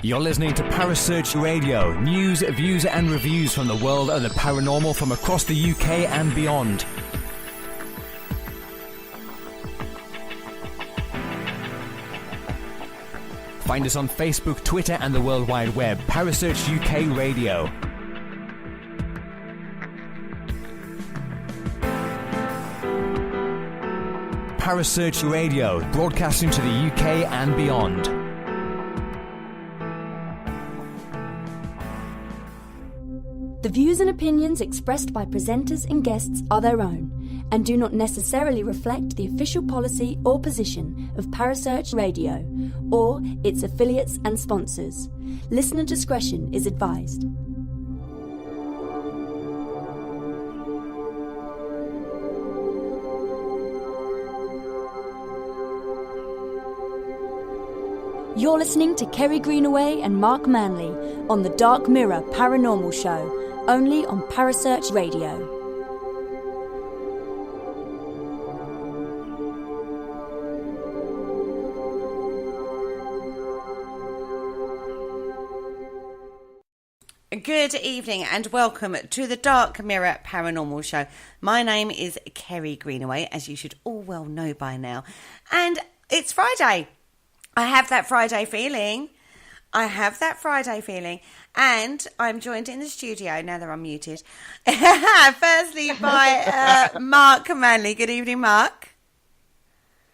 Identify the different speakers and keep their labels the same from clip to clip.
Speaker 1: You're listening to Parasearch Radio, news, views and reviews from the world of the paranormal from across the UK and beyond. Find us on Facebook, Twitter and the World Wide Web. Parasearch UK Radio. Parasearch Radio, broadcasting to the UK and beyond.
Speaker 2: The views and opinions expressed by presenters and guests are their own and do not necessarily reflect the official policy or position of Parasearch Radio or its affiliates and sponsors. Listener discretion is advised. You're listening to Kerry Greenaway and Mark Manley on the Dark Mirror Paranormal Show, only on Parasearch Radio.
Speaker 3: Good evening and welcome to the Dark Mirror Paranormal Show. My name is Kerry Greenaway, as you should all well know by now. And it's Friday. I have that Friday feeling. And I'm joined in the studio, now they're unmuted, firstly by Mark Manley. Good evening, Mark.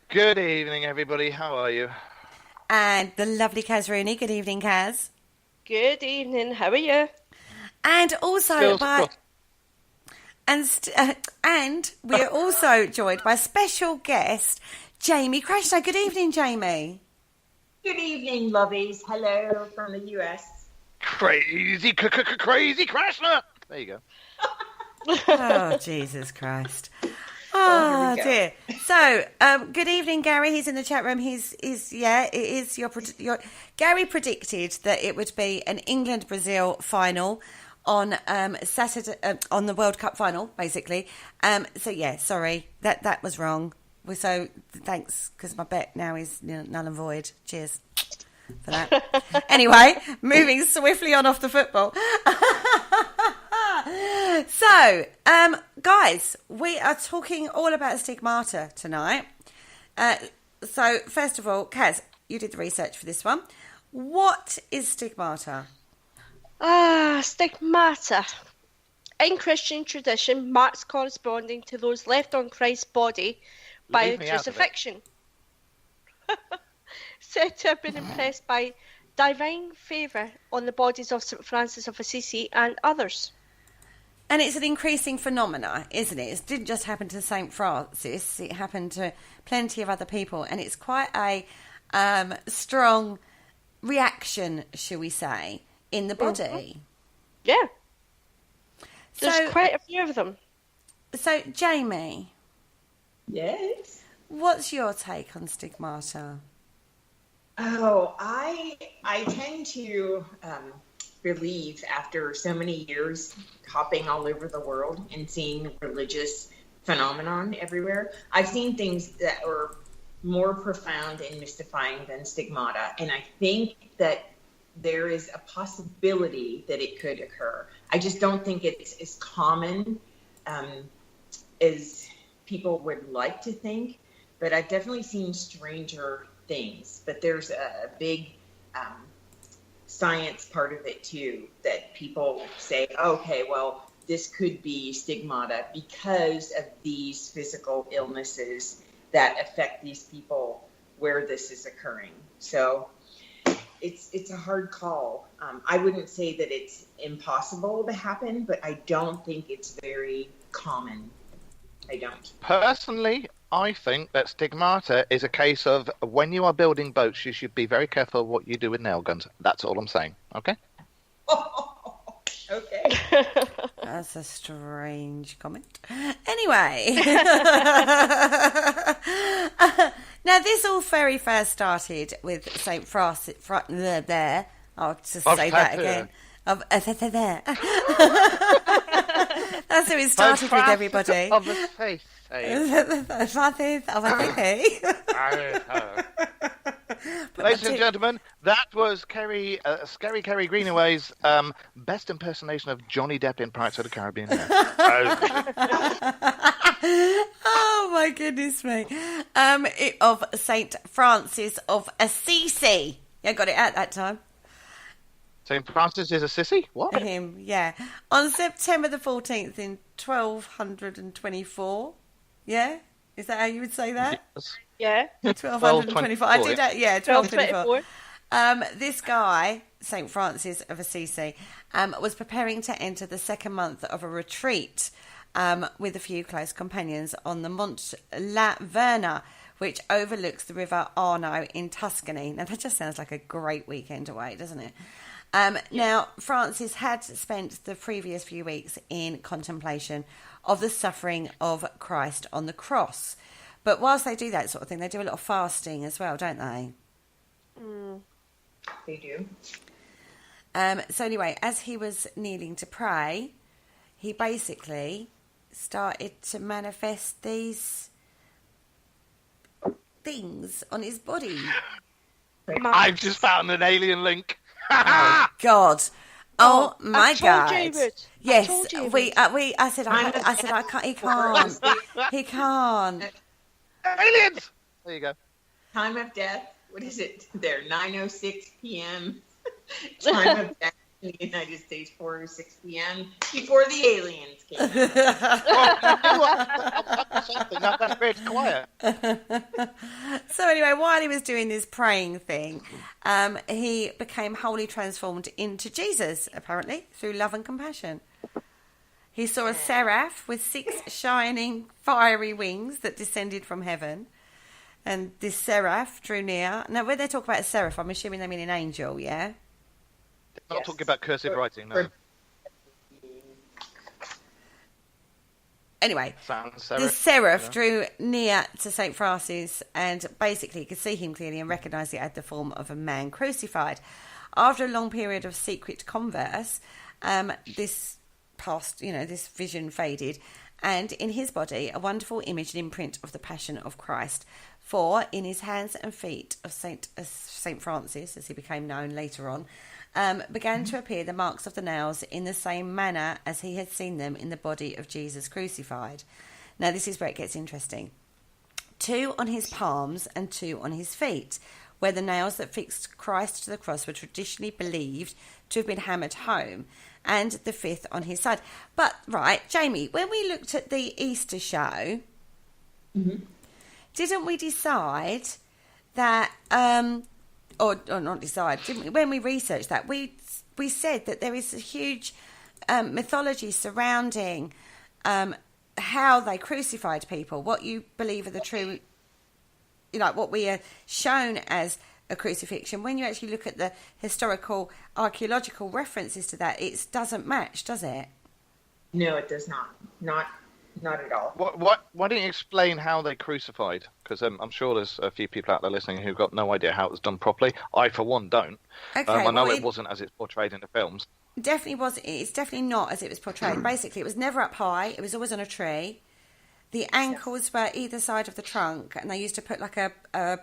Speaker 4: Good evening, everybody. How are you?
Speaker 3: And the lovely Kaz Rooney. Good evening, Kaz.
Speaker 5: Good evening. How are you?
Speaker 3: And also and we're also joined by special guest Jamie Krashna. Good evening, Jamie.
Speaker 6: Good evening, lovies. Hello from the US.
Speaker 4: Crazy Krashna. There you go.
Speaker 3: Oh, Jesus Christ. Oh, dear. So, good evening, Gary. He's in the chat room. It is your Gary predicted that it would be an England-Brazil final on Saturday, on the World Cup final, basically. So, yeah, sorry, that was wrong. So, thanks, because my bet now is null and void. Cheers for that. Anyway, moving swiftly on off the football. So, guys, we are talking all about Stigmata tonight. So, first of all, Kaz, you did the research for this one. What is Stigmata?
Speaker 5: Stigmata. In Christian tradition, marks corresponding to those left on Christ's body by a crucifixion. Said to have been impressed by divine favour on the bodies of St. Francis of Assisi and others.
Speaker 3: And it's an increasing phenomena, isn't it? It didn't just happen to St. Francis, it happened to plenty of other people. And it's quite a strong reaction, shall we say, in the body. Mm-hmm.
Speaker 5: Yeah. There's quite a few of them.
Speaker 3: So, Jamie.
Speaker 6: Yes?
Speaker 3: What's your take on Stigmata?
Speaker 6: Oh, I tend to believe, after so many years hopping all over the world and seeing religious phenomenon everywhere, I've seen things that are more profound and mystifying than Stigmata. And I think that there is a possibility that it could occur. I just don't think it's as common as people would like to think, but I've definitely seen stranger things. But there's a big science part of it too, that people say, okay, well, this could be Stigmata because of these physical illnesses that affect these people where this is occurring. So it's a hard call. I wouldn't say that it's impossible to happen, but I don't think it's very common. I don't.
Speaker 4: Personally, I think that Stigmata is a case of when you are building boats, you should be very careful what you do with nail guns. That's all I'm saying. Okay?
Speaker 6: Okay.
Speaker 3: That's a strange comment. Anyway. Now, this all very first started with St. Francis. I'll just say that again. Of That's who it started with, everybody.
Speaker 4: Of the face.
Speaker 3: Francis of Assisi.
Speaker 4: Ladies and gentlemen, that was Scary Kerry Greenaway's best impersonation of Johnny Depp in Pirates of the Caribbean.
Speaker 3: Oh my goodness me! Of Saint Francis of Assisi. Yeah, got it at that time.
Speaker 4: St. Francis is a sissy? What?
Speaker 3: Him, yeah. On September the 14th in 1224. Yeah? Is that how you would say that?
Speaker 4: Yes.
Speaker 5: Yeah.
Speaker 3: 1224. I did that, yeah,
Speaker 5: 1224.
Speaker 3: This guy, St. Francis of Assisi, was preparing to enter the second month of a retreat with a few close companions on the Mont La Verna, which overlooks the River Arno in Tuscany. Now, that just sounds like a great weekend away, doesn't it? Now, Francis had spent the previous few weeks in contemplation of the suffering of Christ on the cross. But whilst they do that sort of thing, they do a lot of fasting as well, don't they?
Speaker 6: They do.
Speaker 3: So anyway, as he was kneeling to pray, he basically started to manifest these things on his body.
Speaker 4: I've just found an alien link.
Speaker 3: Oh, God. Oh my God. Yes, I said I can't, he can't.
Speaker 4: Aliens! There you go.
Speaker 6: Time of death, what is it? There, 9:06 p.m. Time of death in the United States, 4:06 p.m. before the aliens came.
Speaker 4: That went very quiet.
Speaker 3: So anyway, while he was doing this praying thing, he became wholly transformed into Jesus, apparently, through love and compassion. He saw a seraph with 6 shining, fiery wings that descended from heaven. And this seraph drew near. Now, when they talk about a seraph, I'm assuming they mean an angel, yeah?
Speaker 4: Not talking about cursive writing, no.
Speaker 3: Anyway, the seraph drew near to St. Francis and basically could see him clearly and recognised he had the form of a man crucified. After a long period of secret converse, this vision faded, and in his body a wonderful image and imprint of the Passion of Christ. For in his hands and feet of Saint Francis, as he became known later on, began to appear the marks of the nails in the same manner as he had seen them in the body of Jesus crucified. Now, this is where it gets interesting. 2 on his palms and 2 on his feet, where the nails that fixed Christ to the cross were traditionally believed to have been hammered home, and the 5th on his side. But, right, Jamie, when we looked at the Easter show, didn't we decide that... Or not decide, didn't we? When we researched that, we said that there is a huge mythology surrounding how they crucified people, what you believe are the true, what we are shown as a crucifixion. When you actually look at the historical, archaeological references to that, it doesn't match, does it?
Speaker 6: No, it does not. Not at all.
Speaker 4: Why don't you explain how they crucified? Because I'm sure there's a few people out there listening who've got no idea how it was done properly. I, for one, don't.
Speaker 3: Okay,
Speaker 4: I know it wasn't as it's portrayed in the films.
Speaker 3: Definitely was. It's definitely not as it was portrayed. Basically, it was never up high. It was always on a tree. The ankles were either side of the trunk, and they used to put like a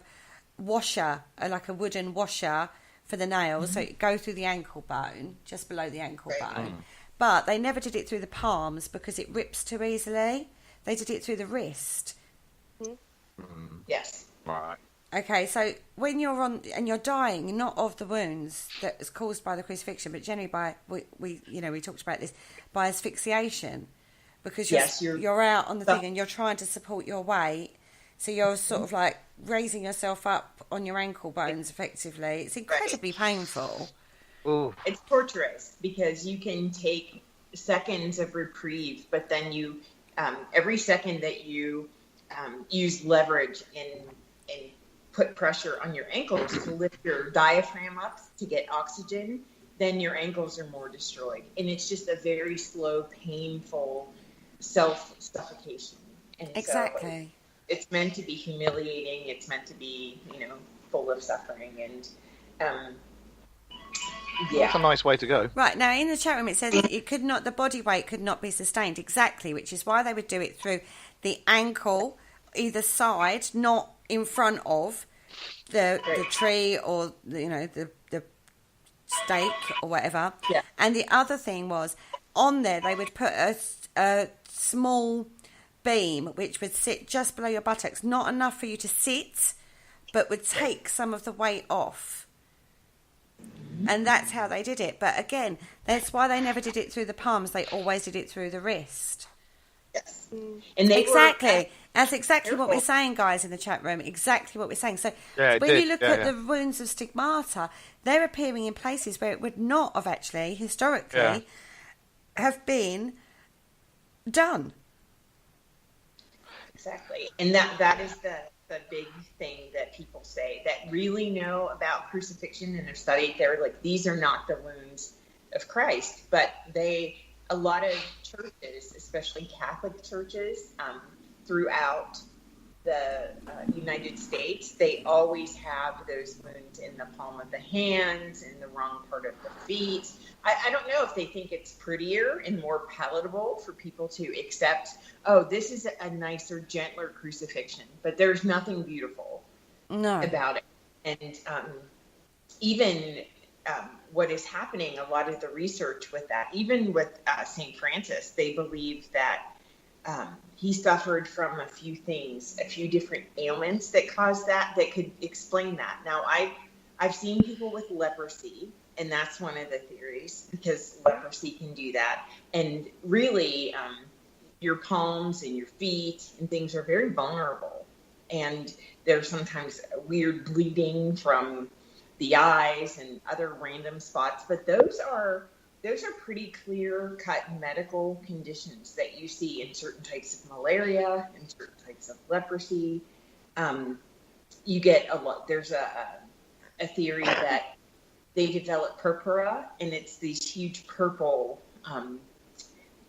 Speaker 3: washer, like a wooden washer for the nails, so it go through the ankle bone, just below the ankle bone. But they never did it through the palms because it rips too easily. They did it through the wrist.
Speaker 6: Yes.
Speaker 4: Right.
Speaker 3: Okay, so when you're on and you're dying, not of the wounds that is caused by the crucifixion, but generally by we talked about this, by asphyxiation, because you're out on the thing and you're trying to support your weight, so you're sort of like raising yourself up on your ankle bones effectively. It's incredibly painful.
Speaker 4: Ooh.
Speaker 6: It's torturous because you can take seconds of reprieve, but then you every second that you use leverage and put pressure on your ankles to lift your diaphragm up to get oxygen, then your ankles are more destroyed. And it's just a very slow, painful self-suffocation. And
Speaker 3: exactly.
Speaker 6: So it's meant to be humiliating. It's meant to be, full of suffering. And
Speaker 4: That's a nice way to go.
Speaker 3: Right, now in the chat room it says the body weight could not be sustained. Exactly, which is why they would do it through the ankle, either side, not in front of the tree or the stake or whatever.
Speaker 6: Yeah.
Speaker 3: And the other thing was, on there they would put a small beam which would sit just below your buttocks, not enough for you to sit, but would take some of the weight off. And that's how they did it. But again, that's why they never did it through the palms. They always did it through the wrist.
Speaker 6: Yes. And
Speaker 3: That's exactly what we're saying, guys, in the chat room. Exactly what we're saying. So when you look at the wounds of Stigmata, they're appearing in places where it would not have actually, historically, have been done.
Speaker 6: Exactly. And that is the big thing that people say that really know about crucifixion and have studied. They're like, these are not the wounds of Christ, but a lot of churches, especially Catholic churches, throughout the United States, they always have those wounds in the palm of the hands, in the wrong part of the feet. I don't know if they think it's prettier and more palatable for people to accept, oh, this is a nicer, gentler crucifixion, but there's nothing beautiful about it. And even what is happening, a lot of the research with that, even with St. Francis, they believe that he suffered from a few things, a few different ailments that caused that could explain that. Now, I've seen people with leprosy, and that's one of the theories, because leprosy can do that. And really, your palms and your feet and things are very vulnerable. And there's sometimes weird bleeding from the eyes and other random spots. But those are pretty clear-cut medical conditions that you see in certain types of malaria and certain types of leprosy. You get a lot. There's a theory that they develop purpura, and it's these huge purple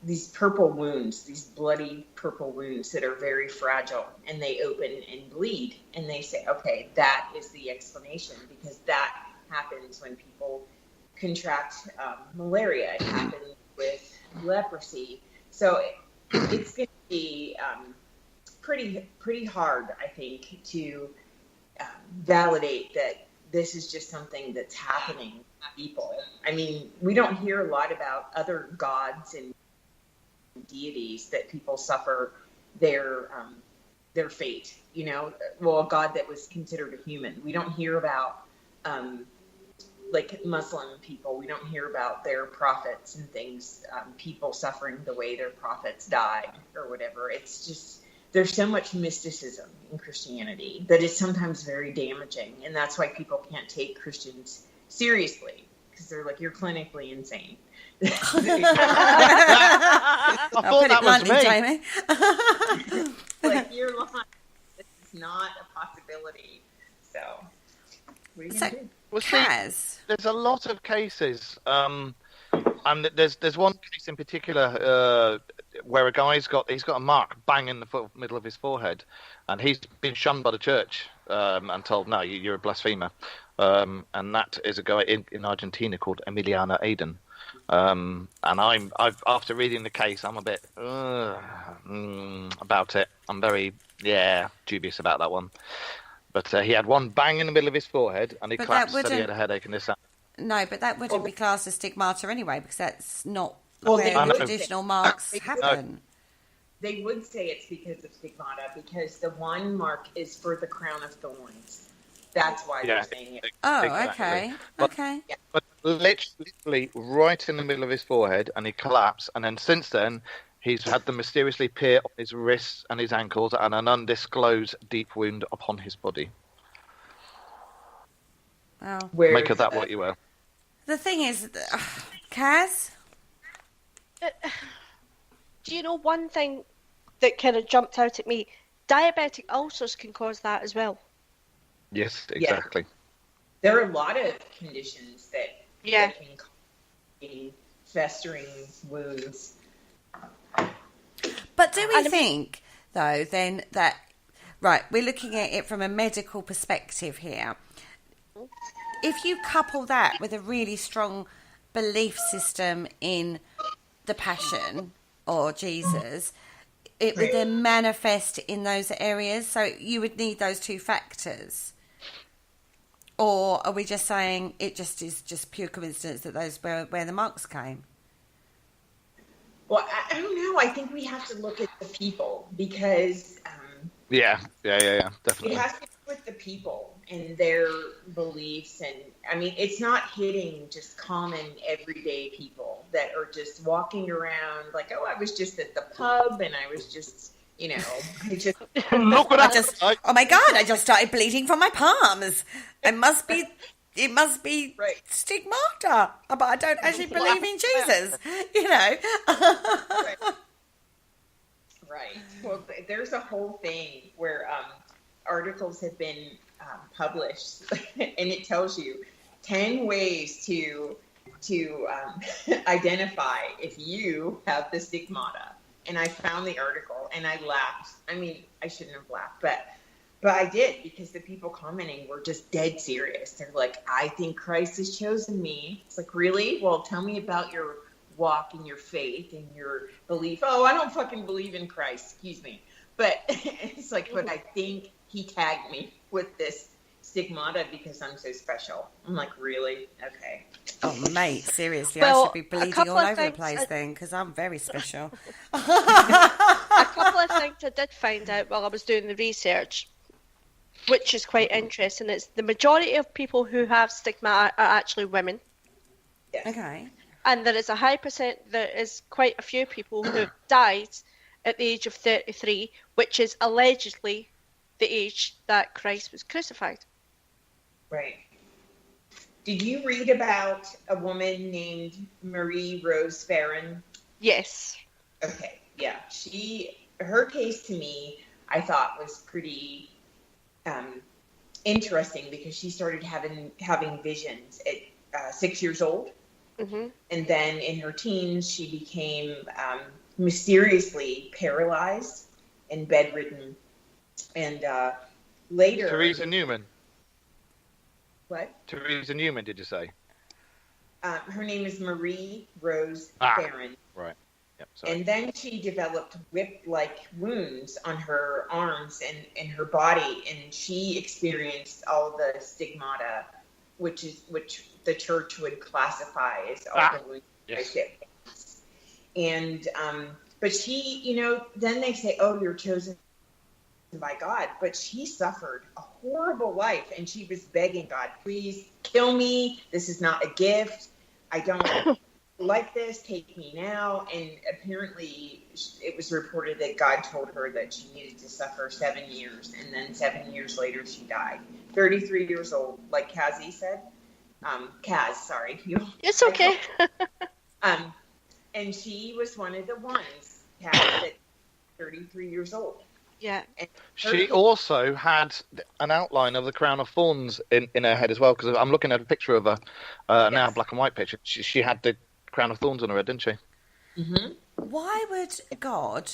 Speaker 6: wounds, these bloody purple wounds that are very fragile, and they open and bleed. And they say, okay, that is the explanation, because that happens when people contract malaria. It happens with leprosy. So it's going to be pretty hard, I think, to validate that this is just something that's happening to people. I mean, we don't hear a lot about other gods and deities that people suffer their fate, well, a god that was considered a human. We don't hear about like Muslim people. We don't hear about their prophets and things, people suffering the way their prophets died or whatever. It's just, there's so much mysticism in Christianity that is sometimes very damaging. And that's why people can't take Christians seriously, because they're like, you're clinically insane.
Speaker 4: I thought that was me.
Speaker 3: Jamie.
Speaker 6: Like, you're lying. This is not a possibility. So, what are you going to do?
Speaker 4: Well, see, there's a lot of cases, and there's one case in particular where a guy's got a mark bang in the middle of his forehead, and he's been shunned by the church and told, no, you're a blasphemer. And that is a guy in Argentina called Emiliano Aiden. And I've after reading the case, I'm a bit about it. I'm very dubious about that one. But he had one bang in the middle of his forehead, and he collapsed, said he had a headache and this.
Speaker 3: No, but that wouldn't be classed as stigmata anyway, because that's not where the traditional marks happen.
Speaker 6: No. They would say it's because of stigmata, because the one mark is for the crown of thorns. That's why they're saying it.
Speaker 3: Oh,
Speaker 4: exactly.
Speaker 3: Okay.
Speaker 4: But literally right in the middle of his forehead, and he collapsed, and then since then, he's had them mysteriously appear on his wrists and his ankles, and an undisclosed deep wound upon his body.
Speaker 3: Wow.
Speaker 4: Make of that what you will.
Speaker 3: The thing is, Kaz?
Speaker 5: Do you know one thing that kind of jumped out at me? Diabetic ulcers can cause that as well.
Speaker 4: Yes, exactly.
Speaker 6: Yeah. There are a lot of conditions that can cause festering wounds.
Speaker 3: But do we think, though, then that, right, we're looking at it from a medical perspective here. if you couple that with a really strong belief system in the Passion or Jesus, it would then manifest in those areas. So you would need those two factors. Or are we just saying it just is just pure coincidence that those were where the marks came?
Speaker 6: Well, I don't know. I think we have to look at the people because...
Speaker 4: Yeah, definitely.
Speaker 6: It has to do with the people and their beliefs. And, I mean, it's not hitting just common, everyday people that are just walking around like, oh, I was just at the pub and I was just... You know, I just
Speaker 4: look what I just.
Speaker 3: Oh my God! I just started bleeding from my palms. It must be
Speaker 6: right.
Speaker 3: Stigmata, but I don't actually believe in Jesus. You know.
Speaker 6: Right. Well, there's a whole thing where articles have been published, and it tells you 10 ways to identify if you have the stigmata. And I found the article and I laughed. I mean, I shouldn't have laughed, but I did, because the people commenting were just dead serious. They're like, I think Christ has chosen me. It's like, really? Well, tell me about your walk and your faith and your belief. Oh, I don't fucking believe in Christ. Excuse me. But it's like, but I think he tagged me with this stigmata because I'm so special. I'm like, really? Okay.
Speaker 3: Oh, mate, seriously,
Speaker 5: well,
Speaker 3: I should be bleeding all over the place then, because I'm very special.
Speaker 5: A couple of things I did find out while I was doing the research, which is quite interesting. It's the majority of people who have stigmata are actually women.
Speaker 6: Yes.
Speaker 3: Okay.
Speaker 5: And there is a high percent, there is quite a few people who have died at the age of 33, which is allegedly the age that Christ was crucified.
Speaker 6: Right. Did you read about a woman named Marie Rose Farron?
Speaker 5: Yes.
Speaker 6: Okay, yeah. Her case to me, I thought was pretty interesting, because she started having visions at 6 years old.
Speaker 5: Mm-hmm.
Speaker 6: And then in her teens, she became mysteriously paralyzed and bedridden. And later...
Speaker 4: Theresa Newman.
Speaker 6: What?
Speaker 4: Theresa Newman, did you say?
Speaker 6: Her name is Marie Rose Farron.
Speaker 4: Right. Yep, sorry.
Speaker 6: And then she developed whip-like wounds on her arms and her body, and she experienced all the stigmata, which the church would classify as all the wounds.
Speaker 4: Yes.
Speaker 6: And but she, then they say, oh, you're chosen by God, but she suffered a horrible life, and she was begging God, please kill me. This is not a gift. I don't like this. Take me now. And apparently it was reported that God told her that she needed to suffer 7 years, and then 7 years later she died. 33 years old, like Kazzy said. Kaz, sorry.
Speaker 5: It's okay.
Speaker 6: And she was one of the ones, Kaz, at 33 years old.
Speaker 5: Yeah.
Speaker 4: She also had an outline of the crown of thorns in her head as well, because I'm looking at a picture of her now, black and white picture. She had the crown of thorns on her head, didn't she?
Speaker 6: Mm-hmm.
Speaker 3: Why would God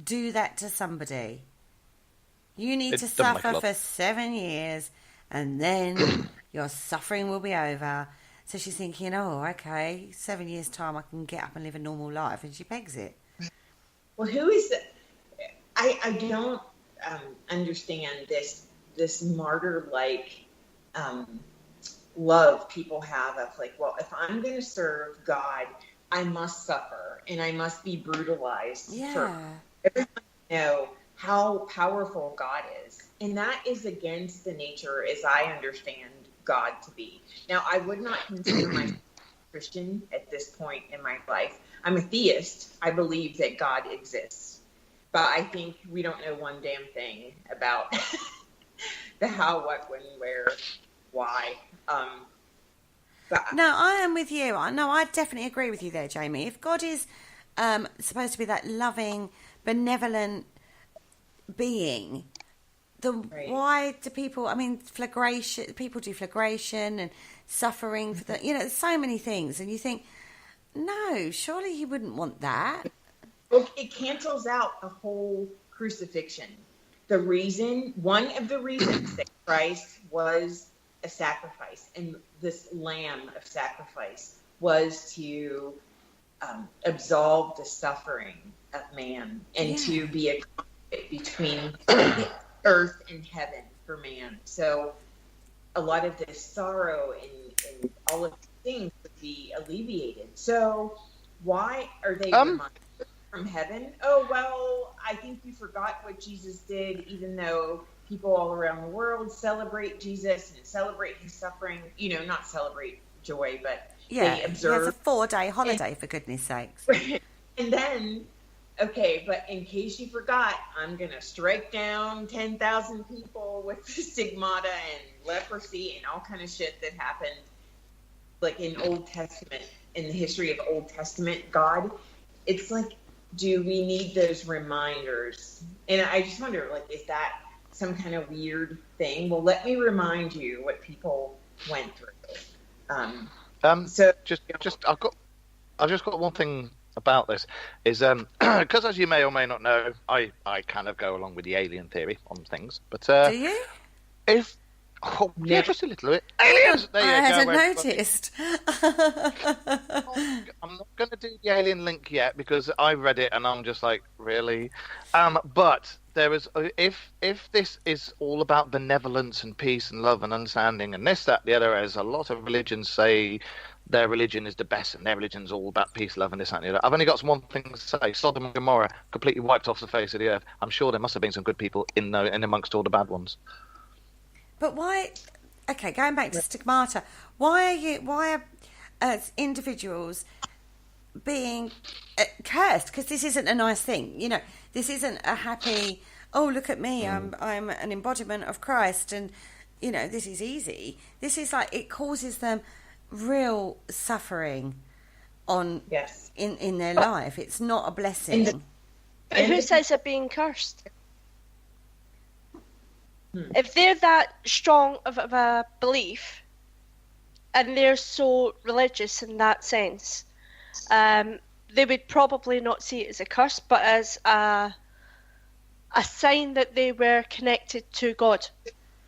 Speaker 3: do that to somebody? You need to suffer for 7 years, and then your suffering will be over. So she's thinking, oh, okay, 7 years' time I can get up and live a normal life, and she pegs it.
Speaker 6: Well, who is it? I don't understand this martyr-like love people have of like, well, if I'm going to serve God, I must suffer and I must be brutalized.
Speaker 3: Yeah.
Speaker 6: For everyone to know how powerful God is. And that is against the nature, as I understand God to be. Now, I would not consider myself Christian at this point in my life. I'm a theist. I believe that God exists. But I think we don't know one damn thing about the how, what, when, where, why.
Speaker 3: No, I am with you. No, I definitely agree with you there, Jamie. If God is supposed to be that loving, benevolent being, why do people? I mean, flagration. People do flagration and suffering for the. There's so many things, and you think, no, surely you wouldn't want that.
Speaker 6: Well, it cancels out the whole crucifixion. One of the reasons that Christ was a sacrifice, and this lamb of sacrifice was to absolve the suffering of man and to be a conduit between earth and heaven for man. So a lot of this sorrow and all of these things would be alleviated. So why are they reminded from heaven? Oh, well, I think you forgot what Jesus did, even though people all around the world celebrate Jesus and celebrate his suffering, not celebrate joy, but they observe.
Speaker 3: It's a 4-day holiday, for goodness sakes.
Speaker 6: And then, okay, but in case you forgot, I'm going to strike down 10,000 people with stigmata and leprosy and all kind of shit that happened, like in Old Testament, in the history of Old Testament God. It's like, do we need those reminders? And I just wonder, like, is that some kind of weird thing? Well, let me remind you what people went through. I've
Speaker 4: just got one thing about this, is because as you may or may not know, I kind of go along with the alien theory on things. But
Speaker 3: do you?
Speaker 4: Just a little bit. Aliens. There you
Speaker 3: I
Speaker 4: go.
Speaker 3: hadn't noticed.
Speaker 4: I'm not going to do the alien link yet because I read it and I'm just like, really? But there is, if this is all about benevolence and peace and love and understanding and this, that, the other, as a lot of religions say their religion is the best and their religion's all about peace, love and this, that, and the other. I've only got one thing to say. Sodom and Gomorrah completely wiped off the face of the earth. I'm sure there must have been some good people in amongst all the bad ones.
Speaker 3: But why? Okay, going back to stigmata, why are as individuals being cursed? Because this isn't a nice thing, This isn't a happy. Oh, look at me! I'm an embodiment of Christ, and this is easy. This is like, it causes them real suffering in their life. It's not a blessing.
Speaker 5: But who says they're being cursed? If they're that strong of a belief, and they're so religious in that sense, they would probably not see it as a curse, but as a sign that they were connected to God.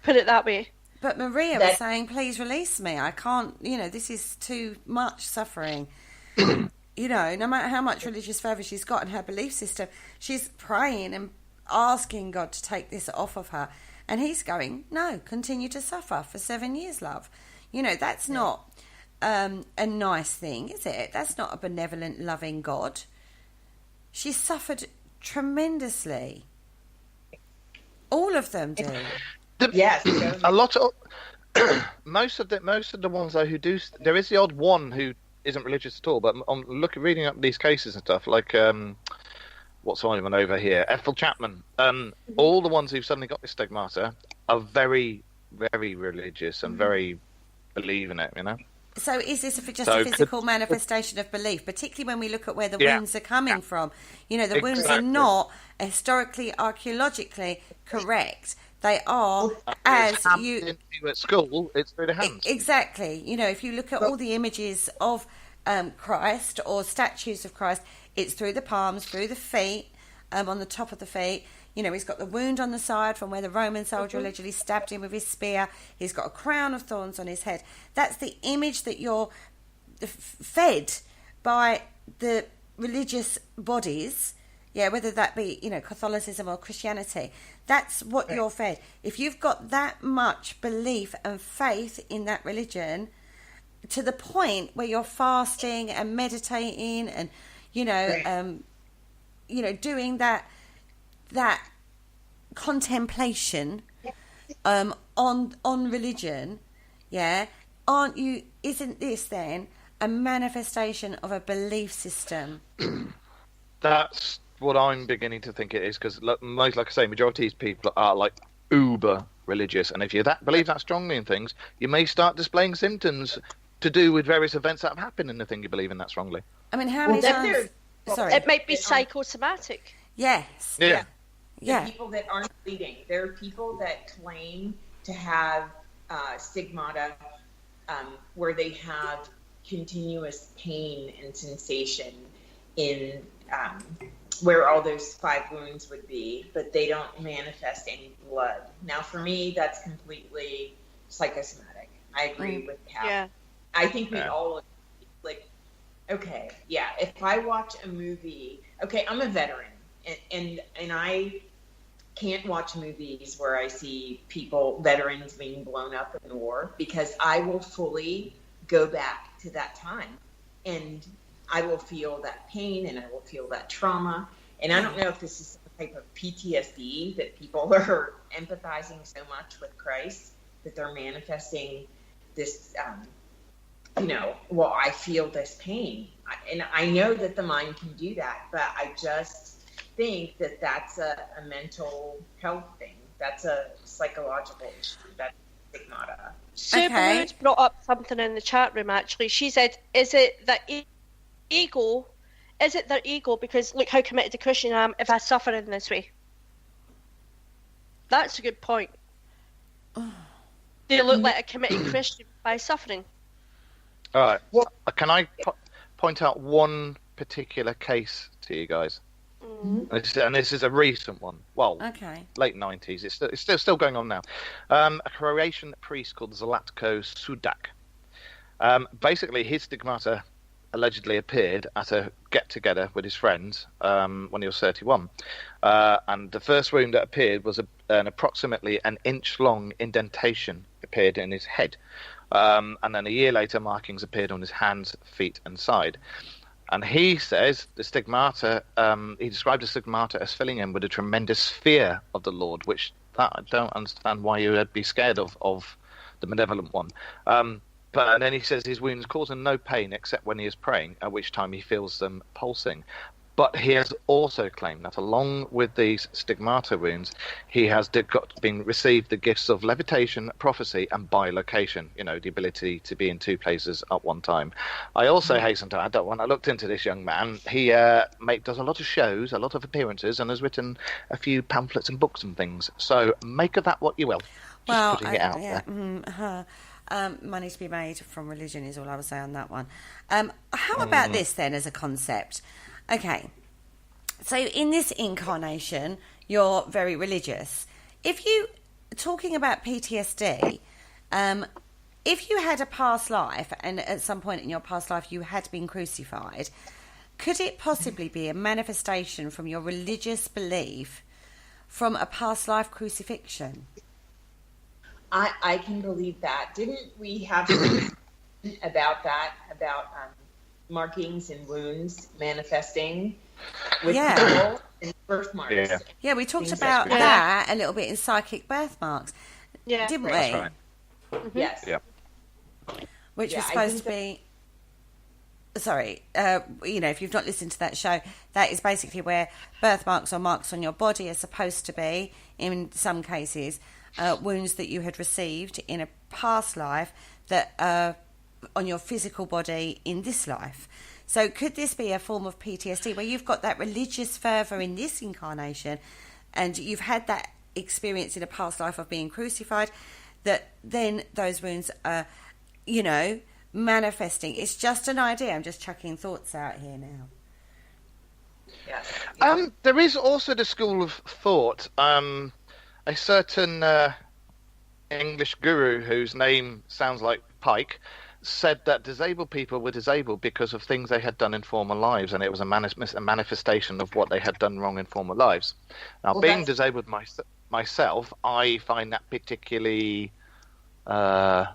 Speaker 5: Put it that way.
Speaker 3: But Maria was saying, please release me. I can't, this is too much suffering. No matter how much religious fervour she's got in her belief system, she's praying and asking God to take this off of her. And he's going, no, continue to suffer for 7 years, love. That's not a nice thing, is it? That's not a benevolent, loving God. She suffered tremendously. All of them do.
Speaker 6: Yes.
Speaker 4: A lot of most of the ones though who do, there is the odd one who isn't religious at all. But on reading up these cases and stuff, like what's one over here? Ethel Chapman. All the ones who've suddenly got this stigmata are very, very religious and very believe in it,
Speaker 3: So is this just a physical manifestation of belief, particularly when we look at where the wounds are coming from? The wounds are not historically, archaeologically correct. They are, as you
Speaker 4: at school, it's through the hands.
Speaker 3: Exactly. If you look at all the images of Christ or statues of Christ, it's through the palms, through the feet, on the top of the feet. He's got the wound on the side from where the Roman soldier allegedly stabbed him with his spear. He's got a crown of thorns on his head. That's the image that you're fed by the religious bodies, whether that be, Catholicism or Christianity. That's what you're fed. If you've got that much belief and faith in that religion, to the point where you're fasting and meditating and, doing that contemplation on religion, isn't this then a manifestation of a belief system?
Speaker 4: That's what I'm beginning to think it is, because most, like I say, majority of people are like uber religious, and if you believe that strongly in things, you may start displaying symptoms to do with various events that have happened in the thing you believe in that's wrongly.
Speaker 3: I mean, how many times? Sorry,
Speaker 5: it might be psychosomatic.
Speaker 3: Yes.
Speaker 4: Yeah.
Speaker 6: The people that aren't bleeding. There are people that claim to have stigmata where they have continuous pain and sensation in where all those 5 wounds would be, but they don't manifest any blood. Now, for me, that's completely psychosomatic. I agree with Kat.
Speaker 5: Yeah.
Speaker 6: I think we all, like, okay, yeah, if I watch a movie, okay, I'm a veteran, and I can't watch movies where I see veterans being blown up in war, because I will fully go back to that time, and I will feel that pain, and I will feel that trauma. And I don't know if this is some type of PTSD that people are empathizing so much with Christ that they're manifesting this, I feel this pain. And I know that the mind can do that, but I just think that that's a mental health thing. That's a psychological issue. That's stigmata.
Speaker 5: Supermoon's brought up something in the chat room, actually. She said, is it their ego? Because look how committed to Christian I am if I suffer in this way. That's a good point. They look like a committed Christian by suffering.
Speaker 4: All right. Can I point out one particular case to you guys? Mm-hmm. And this is a recent one. Well, late 90s. It's still going on now. A Croatian priest called Zlatko Sudak. Basically, his stigmata allegedly appeared at a get-together with his friends when he was 31. And the first wound that appeared was an approximately an inch-long indentation appeared in his head. And then a year later, markings appeared on his hands, feet, and side. And he says the stigmata, he described the stigmata as filling him with a tremendous fear of the Lord, which I don't understand why you would be scared of the malevolent one. But then he says his wounds cause him no pain except when he is praying, at which time he feels them pulsing. But he has also claimed that along with these stigmata wounds, he has received the gifts of levitation, prophecy, and bilocation, the ability to be in two places at one time. I also hasten to add that when I looked into this young man, he does a lot of shows, a lot of appearances, and has written a few pamphlets and books and things. So make of that what you will. Just putting it out there.
Speaker 3: Money to be made from religion is all I would say on that one. How about this then as a concept? Okay, so in this incarnation, you're very religious. If you, talking about PTSD, if you had a past life and at some point in your past life you had been crucified, could it possibly be a manifestation from your religious belief from a past life crucifixion?
Speaker 6: I can believe that. Didn't we have about markings and wounds manifesting with people and birthmarks?
Speaker 3: Yeah, we talked about that a little bit in psychic birthmarks, didn't we?
Speaker 4: That's right.
Speaker 6: Mm-hmm. Yes.
Speaker 4: Yeah.
Speaker 3: Which was supposed to be... Sorry, if you've not listened to that show, that is basically where birthmarks or marks on your body are supposed to be, in some cases, wounds that you had received in a past life that are on your physical body in this life. So could this be a form of PTSD where you've got that religious fervour in this incarnation and you've had that experience in a past life of being crucified, that then those wounds are, manifesting? It's just an idea. I'm just chucking thoughts out here now.
Speaker 6: Yeah.
Speaker 4: There is also the school of thought. A certain English guru whose name sounds like Pike said that disabled people were disabled because of things they had done in former lives, and it was a manifestation of what they had done wrong in former lives. Now, being disabled myself, I find that particularly... I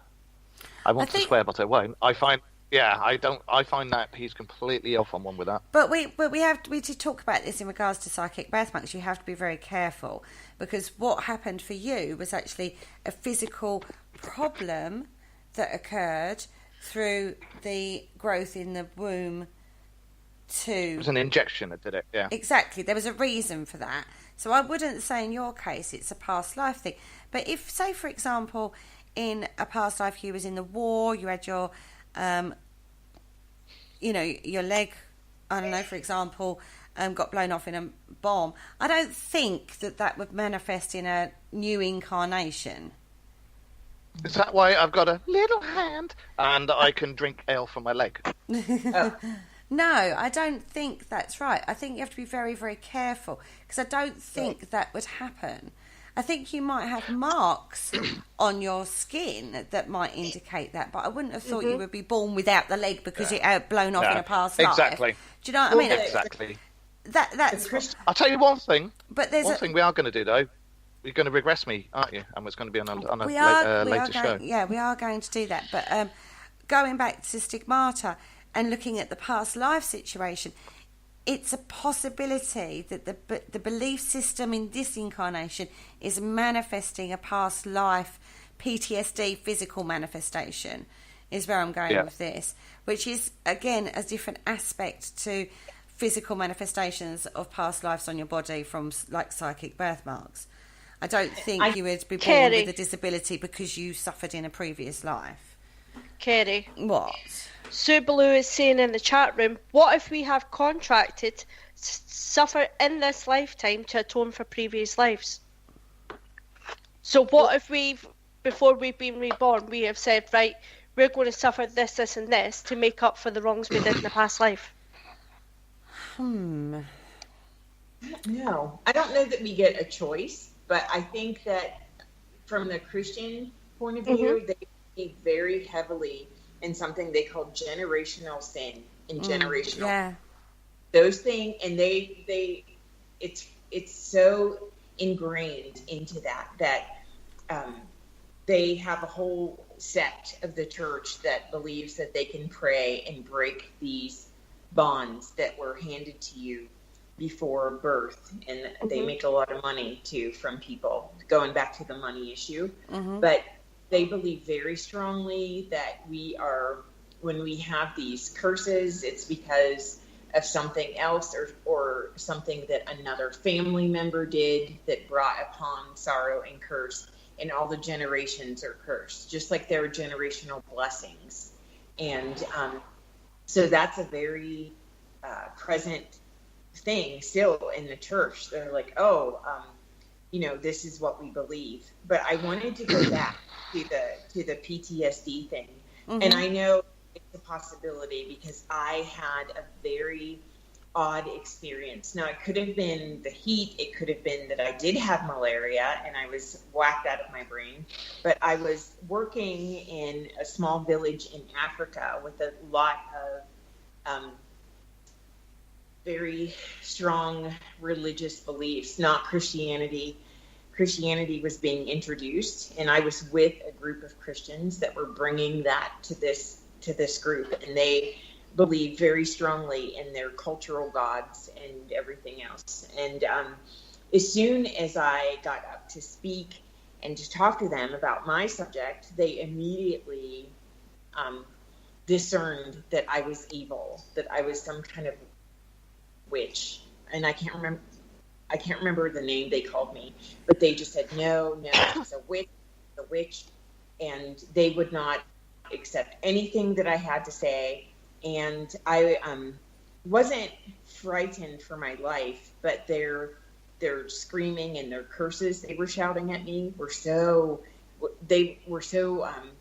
Speaker 4: want to swear, but I won't. I find that he's completely off on one with that.
Speaker 3: But we did talk about this in regards to psychic birthmarks. You have to be very careful, because what happened for you was actually a physical problem that occurred through the growth in the womb
Speaker 4: It was an injection that did it, yeah.
Speaker 3: Exactly. There was a reason for that. So I wouldn't say in your case it's a past life thing. But if, say, for example, in a past life you was in the war, you had your... your leg, I don't know, for example, got blown off in a bomb. I don't think that would manifest in a new incarnation.
Speaker 4: Is that why I've got a little hand and I can drink ale from my leg?
Speaker 3: No, I don't think that's right. I think you have to be very, very careful, because I don't think that would happen. I think you might have marks on your skin that might indicate that, but I wouldn't have thought you would be born without the leg because it had blown off in a past life.
Speaker 4: Exactly.
Speaker 3: Do you know what I mean?
Speaker 4: Exactly.
Speaker 3: That's.
Speaker 4: I'll tell you one thing.
Speaker 3: But there's
Speaker 4: one thing we are going to do though. You're going to regress me, aren't you? And it's going to be on a later show.
Speaker 3: Yeah, we are going to do that. But going back to Stigmata and looking at the past life situation, it's a possibility that the belief system in this incarnation is manifesting a past life PTSD physical manifestation, is where I'm going with this, which is, again, a different aspect to physical manifestations of past lives on your body from, like, psychic birthmarks. I don't think you would be born with a disability because you suffered in a previous life.
Speaker 5: Kerry.
Speaker 3: What?
Speaker 5: Sue Blue is saying in the chat room, what if we have contracted to suffer in this lifetime to atone for previous lives? So what if before we've been reborn, we have said, right, we're going to suffer this, this and this to make up for the wrongs we did in the past life?
Speaker 6: No, I don't know that we get a choice. But I think that from the Christian point of view, they believe very heavily in something they call generational sin and generational.
Speaker 3: Yeah.
Speaker 6: Those things, and it's so ingrained into that they have a whole sect of the church that believes that they can pray and break these bonds that were handed to you before birth, and they make a lot of money too from people, going back to the money issue. But they believe very strongly that when we have these curses, it's because of something else or something that another family member did that brought upon sorrow and curse, and all the generations are cursed, just like there are generational blessings. And so that's a very present thing still in the church. They're like, this is what we believe. But I wanted to go back to the PTSD thing. And I know it's a possibility because I had a very odd experience. Now, it could have been the heat. It could have been that I did have malaria and I was whacked out of my brain. But I was working in a small village in Africa with a lot of very strong religious beliefs, not Christianity. Christianity was being introduced, and I was with a group of Christians that were bringing that to this group, and they believed very strongly in their cultural gods and everything else. And as soon as I got up to speak and to talk to them about my subject, they immediately discerned that I was evil, that I was some kind of witch, and I can't remember the name they called me, but they just said no, it's a witch, and they would not accept anything that I had to say. And I wasn't frightened for my life, but their screaming and their curses they were shouting at me were so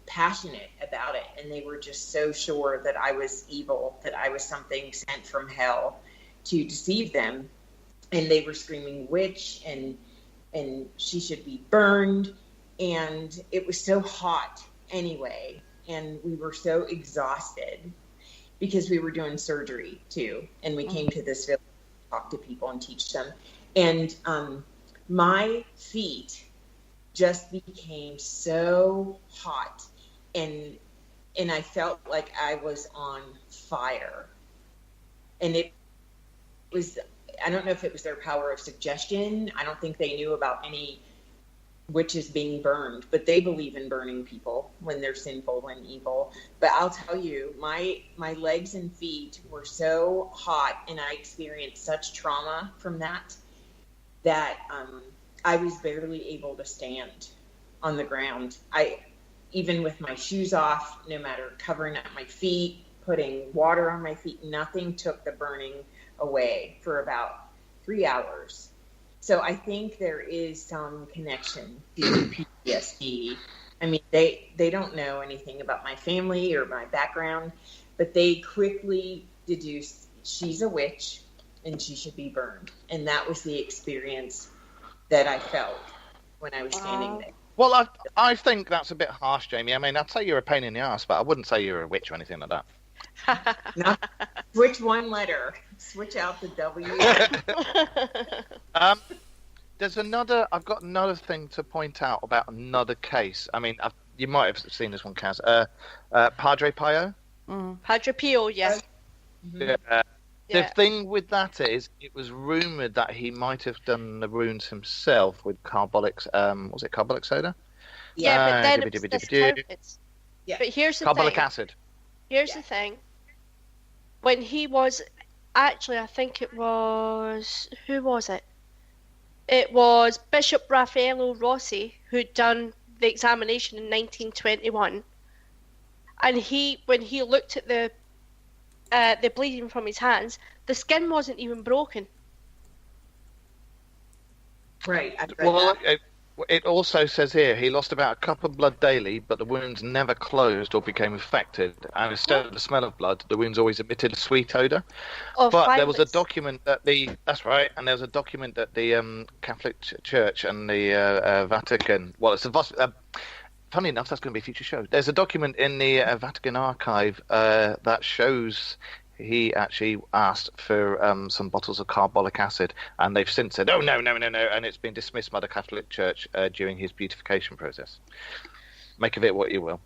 Speaker 6: passionate about it, and they were just so sure that I was evil, that I was something sent from hell to deceive them. And they were screaming witch and she should be burned. And it was so hot anyway. And we were so exhausted because we were doing surgery too. And we came to this village to talk to people and teach them. And my feet just became so hot. And I felt like I was on fire. And it was, I don't know if it was their power of suggestion. I don't think they knew about any witches being burned, but they believe in burning people when they're sinful and evil. But I'll tell you, my legs and feet were so hot, and I experienced such trauma from that I was barely able to stand on the ground. Even with my shoes off, no matter covering up my feet, putting water on my feet, nothing took the burning away for about 3 hours. So I think there is some connection to PTSD. I mean, they don't know anything about my family or my background, but they quickly deduced she's a witch and she should be burned. And that was the experience that I felt. when I was standing there.
Speaker 4: Well, I think that's a bit harsh, Jamie. I mean, I'd say you're a pain in the ass, but I wouldn't say you're a witch or anything like that.
Speaker 6: No, switch one letter. Switch out the W.
Speaker 4: I've got another thing to point out about another case. I mean, you might have seen this one, Kaz. Padre Pio.
Speaker 5: Padre Pio, yes.
Speaker 4: Yeah. The thing with that is, it was rumoured that he might have done the runes himself with carbolic. Was it carbolic soda?
Speaker 5: Yeah, but then it was discounted.
Speaker 6: Yeah.
Speaker 5: But here's the
Speaker 4: carbolic
Speaker 5: thing.
Speaker 4: acid.
Speaker 5: Here's the thing. When he was actually, I think it was, who was it? It was Bishop Raffaello Rossi who'd done the examination in 1921, and when he looked at the bleeding from his hands, the skin wasn't even broken.
Speaker 6: Right.
Speaker 4: It also says here he lost about a cup of blood daily, but the wounds never closed or became infected. And instead of the smell of blood, the wounds always emitted a sweet odour. But there was a document that that's right, and there was a document that the Catholic Church and the Vatican. Well, it's funny enough, that's going to be a future show. There's a document in the Vatican archive that shows he actually asked for some bottles of carbolic acid, and they've since said, oh, no, and it's been dismissed by the Catholic Church during his beatification process. Make of it what you will.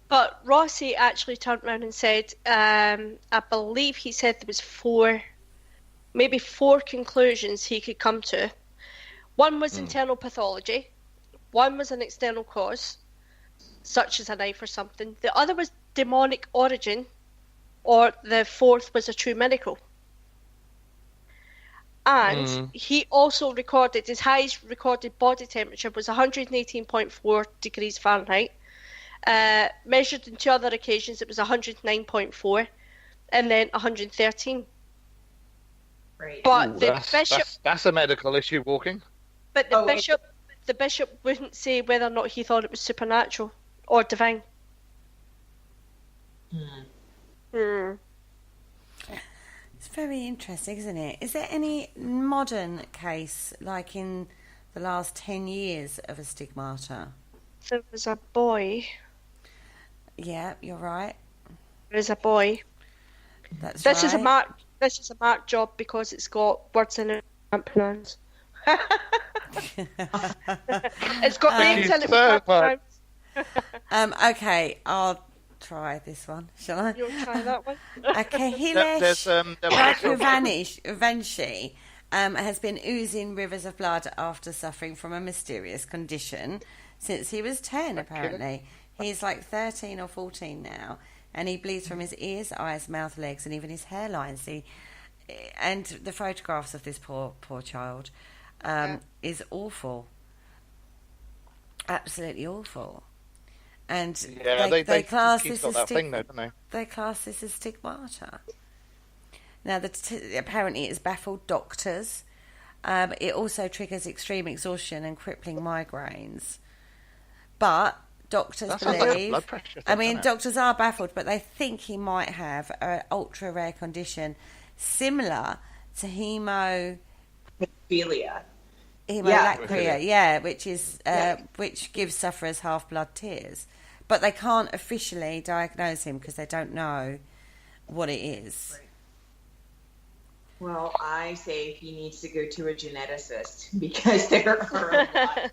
Speaker 5: But Rossi actually turned around and said, I believe he said there was maybe four conclusions he could come to. One was internal pathology, one was an external cause, such as a knife or something. The other was demonic origin, or the fourth was a true miracle. And he also recorded, his highest recorded body temperature was 118.4 degrees Fahrenheit. Measured in two other occasions, it was 109.4, and then 113.
Speaker 6: Right.
Speaker 5: But the bishop...
Speaker 4: That's a medical issue, walking.
Speaker 5: But the bishop wouldn't say whether or not he thought it was supernatural or divine.
Speaker 3: It's very interesting, isn't it? Is there any modern case, like in the last 10 years, of a stigmata?
Speaker 5: There was a boy.
Speaker 3: Yeah, you're right.
Speaker 5: There is a boy.
Speaker 3: This
Speaker 5: is a marked job because it's got words in it I can't pronounce. It's got names in it I can't pronounce.
Speaker 3: Okay, I'll try this one, shall I?
Speaker 5: You'll try that one.
Speaker 3: Okay, Hilesh Raghunvanshi has been oozing rivers of blood after suffering from a mysterious condition since he was 10, apparently. He's like 13 or 14 now, and he bleeds from his ears, eyes, mouth, legs, and even his hairline. And the photographs of this poor child is awful. Absolutely awful. And they class this as they class this as stigmata. Now, apparently, it has baffled doctors. It also triggers extreme exhaustion and crippling migraines. But doctors believe. Doctors are baffled, but they think he might have an ultra rare condition similar to hemolacria, which gives sufferers half-blood tears. But they can't officially diagnose him because they don't know what it is.
Speaker 6: Right. Well, I say he needs to go to a geneticist because there are a lot of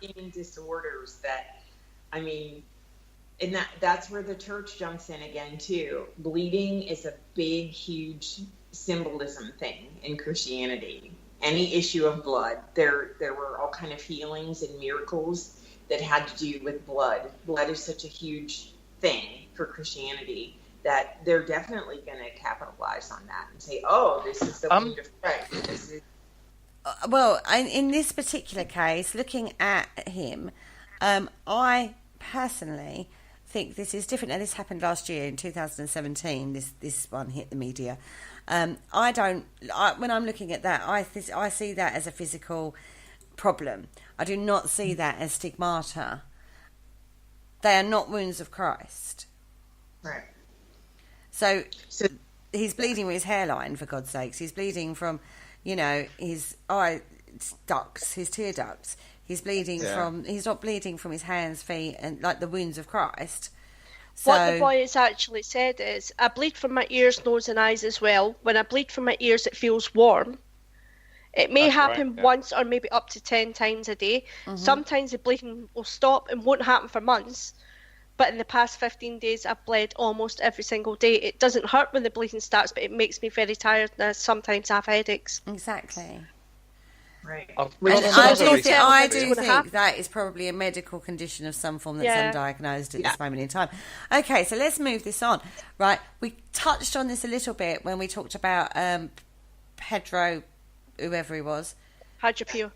Speaker 6: eating disorders that, I mean, and that's where the church jumps in again too. Bleeding is a big, huge symbolism thing in Christianity. Any issue of blood, there were all kind of healings and miracles that had to do with blood. Blood is such a huge thing for Christianity that they're definitely going to capitalize on that and say, "Oh, this is the wound of Christ." This is...
Speaker 3: Well, in this particular case, looking at him, I personally think this is different. And this happened last year in 2017. This one hit the media. When I'm looking at that, I see that as a physical problem. I do not see that as stigmata. They are not wounds of Christ.
Speaker 6: Right.
Speaker 3: So he's bleeding with his hairline, for God's sakes. He's bleeding from, his eye ducts, his tear ducts. He's bleeding he's not bleeding from his hands, feet, and like the wounds of Christ. So,
Speaker 5: what the boy has actually said is, I bleed from my ears, nose and eyes as well. When I bleed from my ears, it feels warm. It may happen once or maybe up to 10 times a day. Sometimes the bleeding will stop and won't happen for months. But in the past 15 days, I've bled almost every single day. It doesn't hurt when the bleeding starts, but it makes me very tired and I sometimes have headaches.
Speaker 3: Exactly.
Speaker 6: Right.
Speaker 3: I do think that is probably a medical condition of some form that's undiagnosed at this moment in time. Okay, so let's move this on. Right, we touched on this a little bit when we talked about Pedro, whoever he was.
Speaker 5: Hajapio.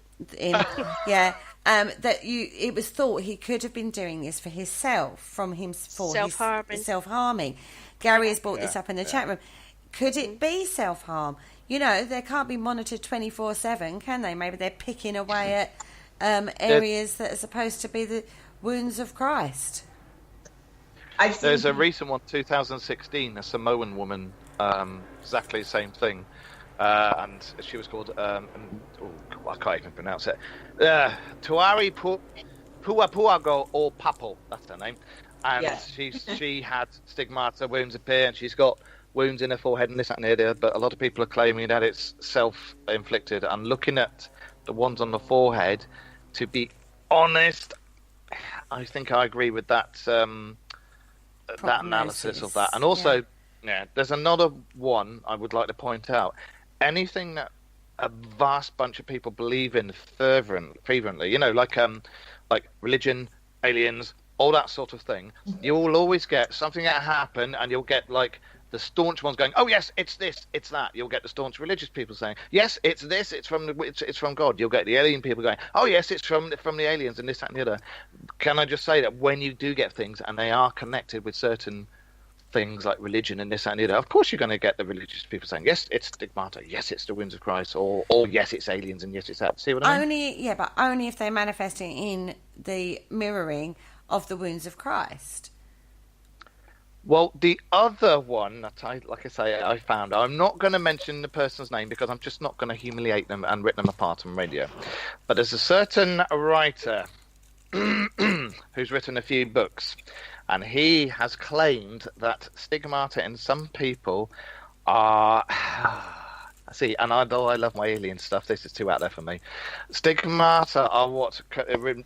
Speaker 3: That it was thought he could have been doing this for himself, self-harming. Gary has brought this up in the chat room. Could it be self-harm? You know, they can't be monitored 24/7, can they? Maybe they're picking away at areas that are supposed to be the wounds of Christ.
Speaker 4: There's a recent one, 2016, a Samoan woman, exactly the same thing. And she was called, I can't even pronounce it, Tuari Puapuago or Papo, that's her name. And she had stigmata, wounds appear, and she's got wounds in her forehead and this, that, and the other, but a lot of people are claiming that it's self-inflicted. And looking at the ones on the forehead, to be honest, I think I agree with that that analysis of that. And also, there's another one I would like to point out. Anything that a vast bunch of people believe in fervently, you know, like religion, aliens, all that sort of thing, you will always get something that happen, and you'll get like the staunch ones going, oh yes, it's this, it's that. You'll get the staunch religious people saying, yes, it's this, it's from God. You'll get the alien people going, oh yes, it's from the aliens and this, that, and the other. Can I just say that when you do get things and they are connected with certain things like religion and this, that, and the other, of course you're going to get the religious people saying, yes, it's stigmata, yes, it's the wounds of Christ, or yes, it's aliens, and yes, it's that. See what I mean?
Speaker 3: But only if they're manifesting in the mirroring of the wounds of Christ.
Speaker 4: Well, the other one that I found, I'm not going to mention the person's name because I'm just not going to humiliate them and rip them apart on radio. But there's a certain writer who's written a few books, and he has claimed that stigmata in some people are... See, and although I love my alien stuff, this is too out there for me. Stigmata are what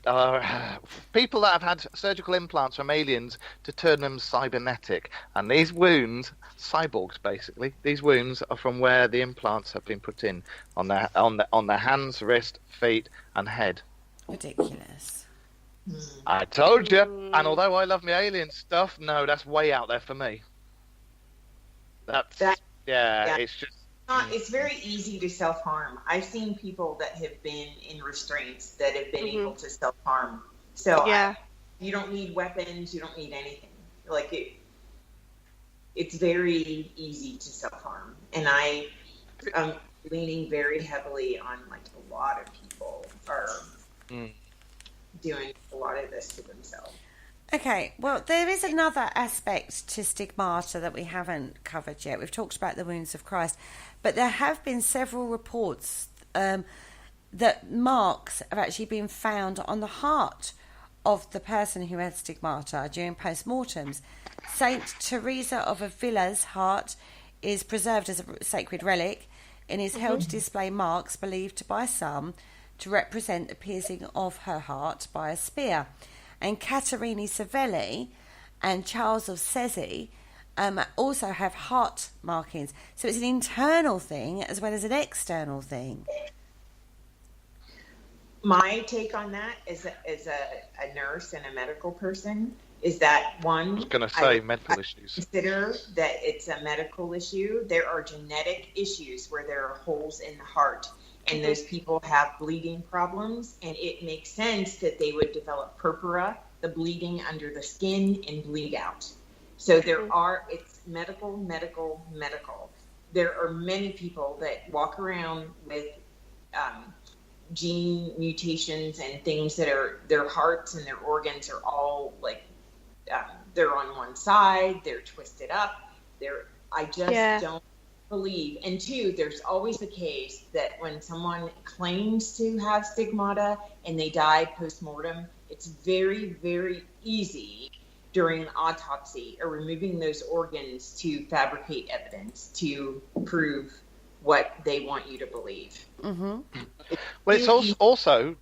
Speaker 4: are people that have had surgical implants from aliens to turn them cybernetic, and these wounds, cyborgs basically, these wounds are from where the implants have been put in on their hands, wrist, feet, and head.
Speaker 3: Ridiculous.
Speaker 4: I told you. And although I love my alien stuff, no, that's way out there for me. It's just.
Speaker 6: It's very easy to self-harm. I've seen people that have been in restraints that have been able to self-harm. So you don't need weapons. You don't need anything. Like it's very easy to self-harm. And I'm leaning very heavily on like a lot of people are doing a lot of this to themselves.
Speaker 3: Okay, well, there is another aspect to stigmata that we haven't covered yet. We've talked about the wounds of Christ, but there have been several reports that marks have actually been found on the heart of the person who had stigmata during post-mortems. Saint Teresa of Avila's heart is preserved as a sacred relic and is held to display marks believed by some to represent the piercing of her heart by a spear. And Caterini Savelli and Charles of Sezzi also have heart markings. So it's an internal thing as well as an external thing.
Speaker 6: My take on that as a nurse and a medical person is that one... I
Speaker 4: was going to say medical issues.
Speaker 6: Consider that it's a medical issue. There are genetic issues where there are holes in the heart. And those people have bleeding problems, and it makes sense that they would develop purpura, the bleeding under the skin, and bleed out. So it's medical. There are many people that walk around with gene mutations and things that are, their hearts and their organs are all like, they're on one side, they're twisted up. I just don't believe. And two, there's always the case that when someone claims to have stigmata and they die post-mortem, it's very, very easy during an autopsy or removing those organs to fabricate evidence to prove what they want you to believe.
Speaker 3: Mm-hmm.
Speaker 4: Well, it's also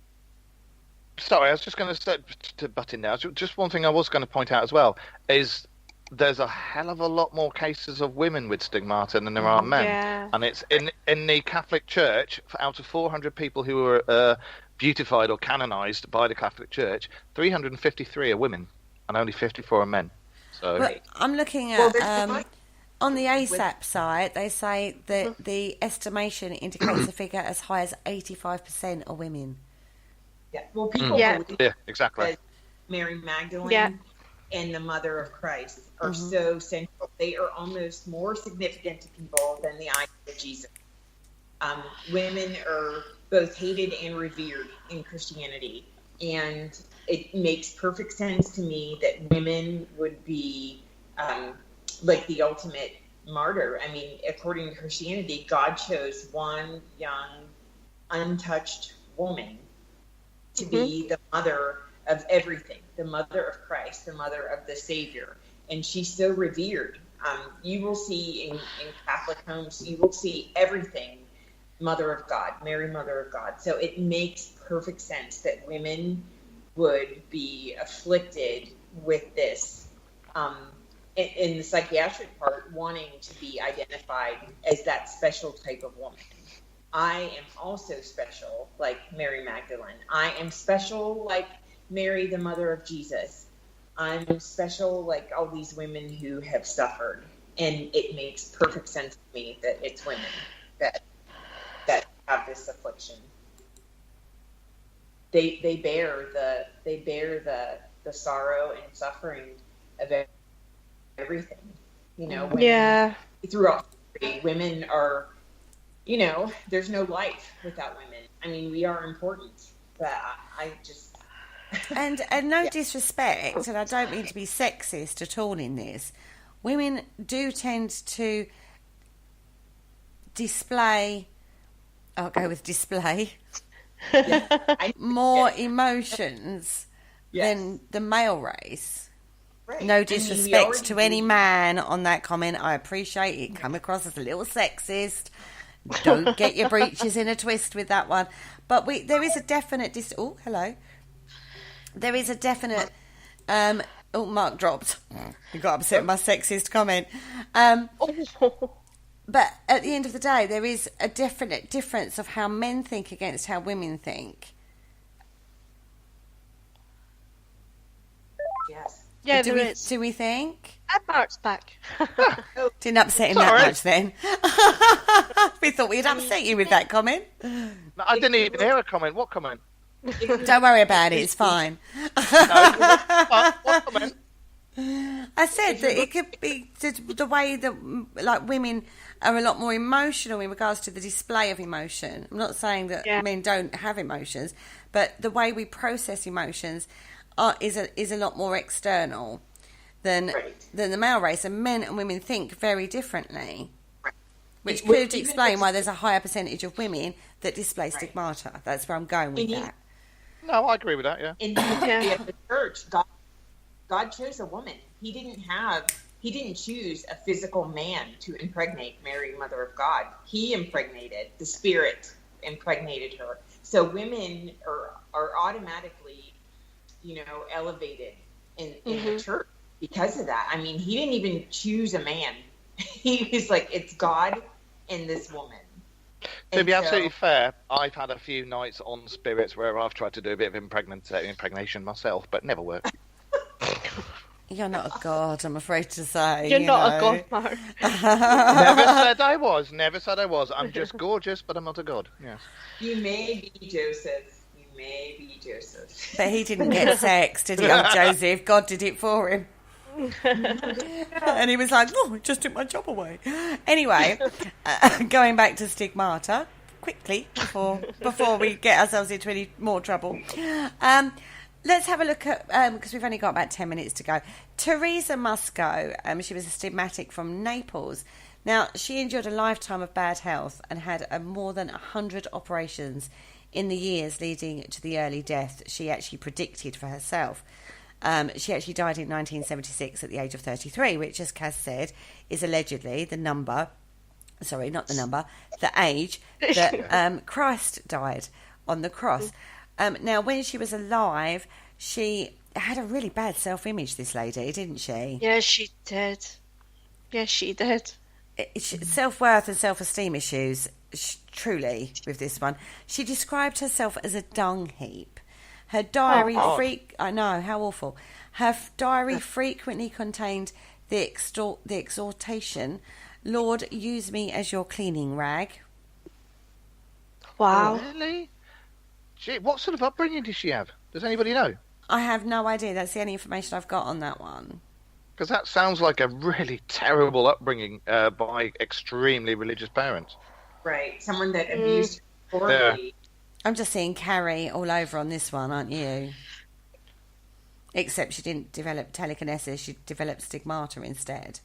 Speaker 4: sorry, I was just going to say, to butt in now, just one thing I was going to point out as well is there's a hell of a lot more cases of women with stigmata than there are men.
Speaker 5: Yeah.
Speaker 4: And it's in the Catholic Church, out of 400 people who were beatified or canonized by the Catholic Church, 353 are women and only 54 are men. So
Speaker 3: But I'm looking at on the ASAP site, they say that the estimation indicates a figure as high as 85% are women.
Speaker 6: Yeah. Well, people believe
Speaker 4: exactly.
Speaker 6: that Mary Magdalene and the Mother of Christ are so central. They are almost more significant to people than the idea of Jesus. Women are both hated and revered in Christianity, and it makes perfect sense to me that women would be like the ultimate martyr. I mean, according to Christianity, God chose one young, untouched woman to be the mother of everything, the mother of Christ, the mother of the Savior. And she's so revered. You will see in Catholic homes, you will see everything Mother of God, Mary, Mother of God. So it makes perfect sense that women would be afflicted with this, in the psychiatric part, wanting to be identified as that special type of woman. I am also special, like Mary Magdalene. I am special, like Mary, the mother of Jesus. I'm special, like all these women who have suffered. And it makes perfect sense to me that it's women that have this affliction. They bear the sorrow and suffering of everything. You know, women, throughout history, women are, you know, there's no life without women. I mean, we are important, but I just...
Speaker 3: And no disrespect, and I don't mean to be sexist at all in this, women do tend to display, I'll go with display, more emotions than the male race.
Speaker 6: Right.
Speaker 3: No disrespect to any man on that comment. I appreciate it. Come across as a little sexist. Don't get your breeches in a twist with that one. But there is a definite... There is a definite... Mark dropped. He got upset with my sexist comment. But at the end of the day, there is a definite difference of how men think against how women think.
Speaker 6: Yes.
Speaker 5: Yeah, there is.
Speaker 3: Do we think?
Speaker 5: And Mark's back.
Speaker 3: Didn't upset him that much then. We thought we'd upset you with that comment.
Speaker 4: No, I didn't even hear a comment. What comment?
Speaker 3: Don't worry about it. It's fine.
Speaker 4: What comment?
Speaker 3: I said that it could be the way that, like, women are a lot more emotional in regards to the display of emotion. I'm not saying that men don't have emotions, but the way we process emotions is a lot more external than the male race, and men and women think very differently, which could explain why there's a higher percentage of women that display stigmata. That's where I'm going with that.
Speaker 4: No, I agree with that. Yeah.
Speaker 6: In the history of the church, God chose a woman. He didn't choose a physical man to impregnate Mary, Mother of God. He impregnated, the Spirit impregnated her. So women are automatically, you know, elevated in the church because of that. I mean, he didn't even choose a man. He was like, it's God and this woman.
Speaker 4: To be absolutely fair, I've had a few nights on spirits where I've tried to do a bit of impregnation myself, but never worked.
Speaker 3: You're not a god, I'm afraid to say.
Speaker 5: You're not a god, Mark.
Speaker 4: Never said I was. I'm just gorgeous, but I'm not a god. Yes.
Speaker 6: You may be Joseph. You may be Joseph.
Speaker 3: But he didn't get sex, did he, old Joseph? God did it for him. And he was like, oh, it just took my job away. Anyway, going back to stigmata, quickly, before we get ourselves into any more trouble. Let's have a look at, because we've only got about 10 minutes to go. Teresa Musco, she was a stigmatic from Naples. Now, she endured a lifetime of bad health and had more than 100 operations in the years leading to the early death she actually predicted for herself. She actually died in 1976 at the age of 33, which, as Kaz said, is allegedly the age that Christ died on the cross. Now, when she was alive, she had a really bad self-image, this lady, didn't she?
Speaker 5: Yeah, she did.
Speaker 3: Self-worth and self-esteem issues, truly, with this one. She described herself as a dung heap. Her diary I know, how awful. Her diary frequently contained the exhortation, "Lord, use me as your cleaning rag."
Speaker 5: Wow.
Speaker 4: Oh, really? Gee, what sort of upbringing did she have? Does anybody know?
Speaker 3: I have no idea. That's the only information I've got on that one.
Speaker 4: Because that sounds like a really terrible upbringing by extremely religious parents.
Speaker 6: Right. Someone that abused her horribly.
Speaker 4: Yeah.
Speaker 3: I'm just seeing Carrie all over on this one, aren't you? Except she didn't develop telekinesis, she developed stigmata instead.